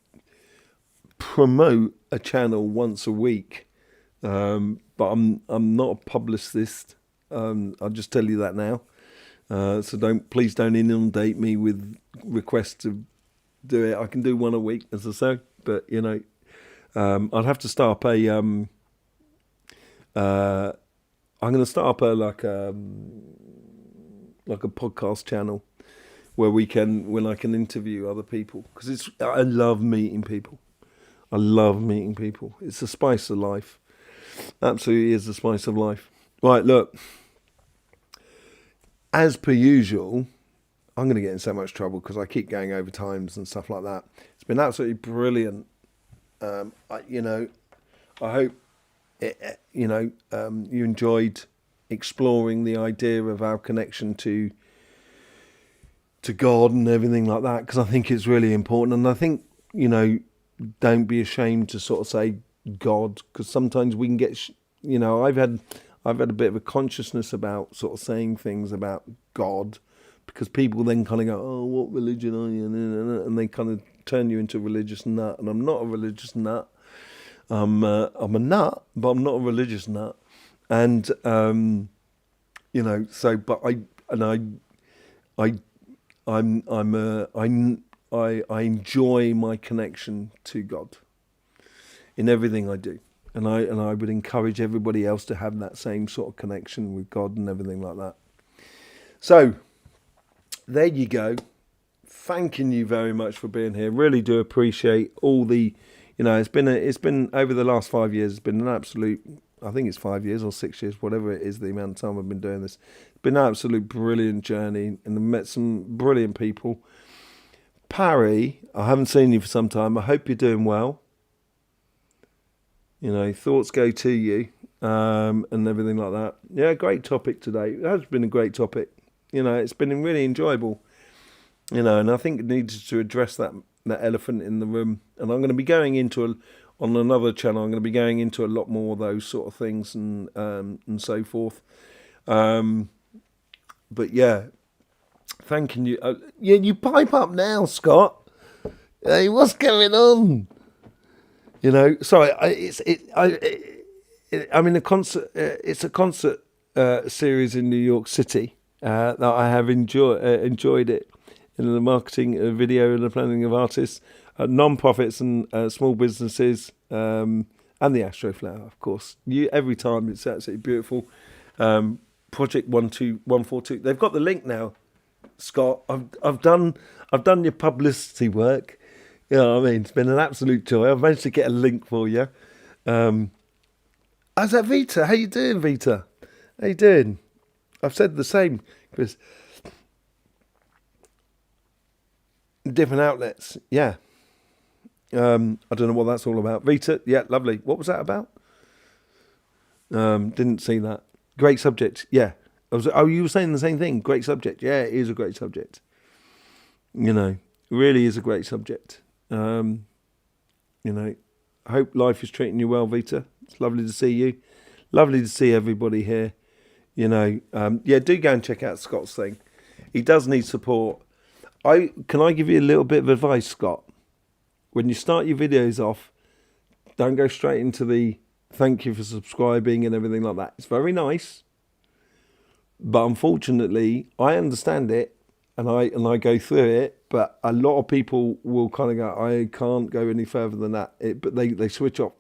promote a channel once a week, but I'm not a publicist. I'll just tell you that now. So please don't inundate me with requests to do it. I can do one a week, as I say, but I'd have to start up a I'm going to start up a podcast channel when I can interview other people, because I love meeting people. I love meeting people. It's the spice of life. Absolutely is the spice of life. Right, look. As per usual, I'm going to get in so much trouble because I keep going over times and stuff like that. It's been absolutely brilliant. I hope you enjoyed exploring the idea of our connection to God and everything like that, because I think it's really important. And I think don't be ashamed to sort of say God, because sometimes we can get I've had a bit of a consciousness about sort of saying things about God, because people then kind of go, oh, what religion are you? And they kind of turn you into a religious nut. And I'm not a religious nut. I'm a nut, but I'm not a religious nut. And I enjoy my connection to God in everything I do. And I would encourage everybody else to have that same sort of connection with God and everything like that. So, there you go. Thanking you very much for being here. Really do appreciate all the, it's been over the last 5 years. It's been an absolute I think it's 5 years or 6 years, whatever it is, the amount of time I've been doing this. It's been an absolute brilliant journey, and I've met some brilliant people. Parry, I haven't seen you for some time. I hope you're doing well. You know, thoughts go to you, and everything like that. Yeah, great topic today. It has been a great topic. You know, it's been really enjoyable. You know, and I think it needs to address that elephant in the room. And I'm going to be going into on another channel. I'm going to be going into a lot more of those sort of things and so forth. But yeah, thanking you. Yeah, you pipe up now, Scott. Hey, what's going on? You know, sorry. I'm in a concert. It's a concert series in New York City that I have enjoyed it. In the marketing, video, and the planning of artists, non-profits and small businesses, and the Astroflower, of course. Every time it's absolutely beautiful. Project 12142. They've got the link now, Scott. I've done your publicity work. You know what I mean? It's been an absolute joy. I've managed to get a link for you. How's that, Vita? How you doing, Vita? How you doing? I've said the same, Chris. Different outlets, yeah. I don't know what that's all about. Vita, yeah, lovely. What was that about? Didn't see that. Great subject, yeah. You were saying the same thing. Great subject, yeah. It is a great subject. You know, really is a great subject. You know, I hope life is treating you well, Vita. It's lovely to see you. Lovely to see everybody here. You know, yeah. Do go and check out Scott's thing. He does need support. Can I give you a little bit of advice, Scott? When you start your videos off, don't go straight into the thank you for subscribing and everything like that. It's very nice, but unfortunately, I understand it and I go through it. But a lot of people will kind of go, I can't go any further than that. But they switch off.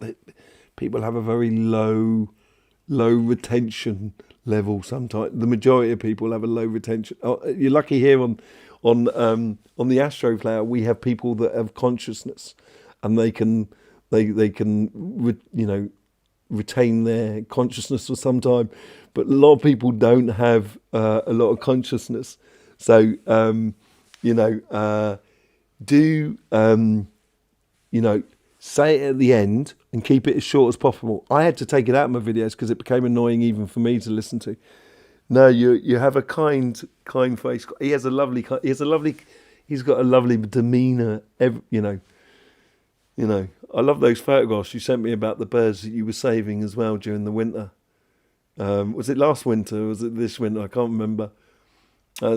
People have a very low retention level. Sometimes the majority of people have a low retention. You're lucky here on the Astroflower, we have people that have consciousness, and they can retain their consciousness for some time. But a lot of people don't have a lot of consciousness. So say it at the end and keep it as short as possible. I had to take it out of my videos because it became annoying even for me to listen to. No, you have a kind face. He's got a lovely demeanour. You know. I love those photographs you sent me about the birds that you were saving as well during the winter. Was it last winter? Or was it this winter? I can't remember. I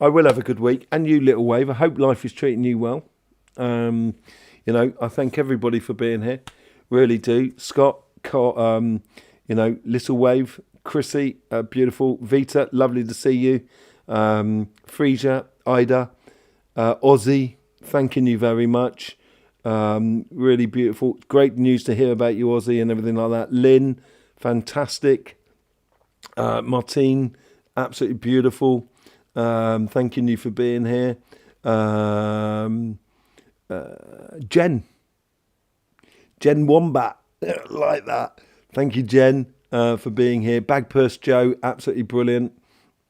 will have a good week, and you, Little Wave. I hope life is treating you well. You know, I thank everybody for being here. Really do, Scott. Little Wave. Chrissy, beautiful. Vita, lovely to see you. Frisia, Ida, Ozzy, thanking you very much. Really beautiful. Great news to hear about you, Ozzy, and everything like that. Lynn, fantastic. Martine, absolutely beautiful. Thanking you for being here. Jen Wombat, like that. Thank you, Jen. For being here. Bagpurse Joe, absolutely brilliant.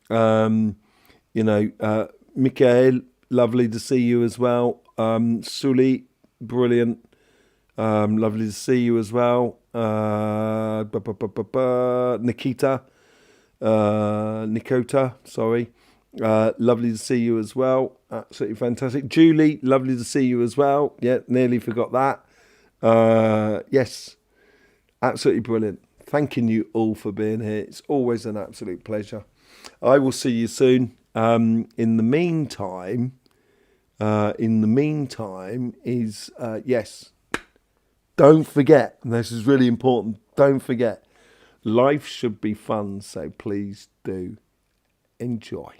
Michael, lovely to see you as well. Suli, brilliant. Lovely to see you as well. Nikota, sorry. Lovely to see you as well. Absolutely fantastic. Julie, lovely to see you as well. Yeah, nearly forgot that. Yes, absolutely brilliant. Thanking you all for being here. It's always an absolute pleasure. I will see you soon. In the meantime, yes, don't forget, and this is really important, don't forget, life should be fun, so please do enjoy.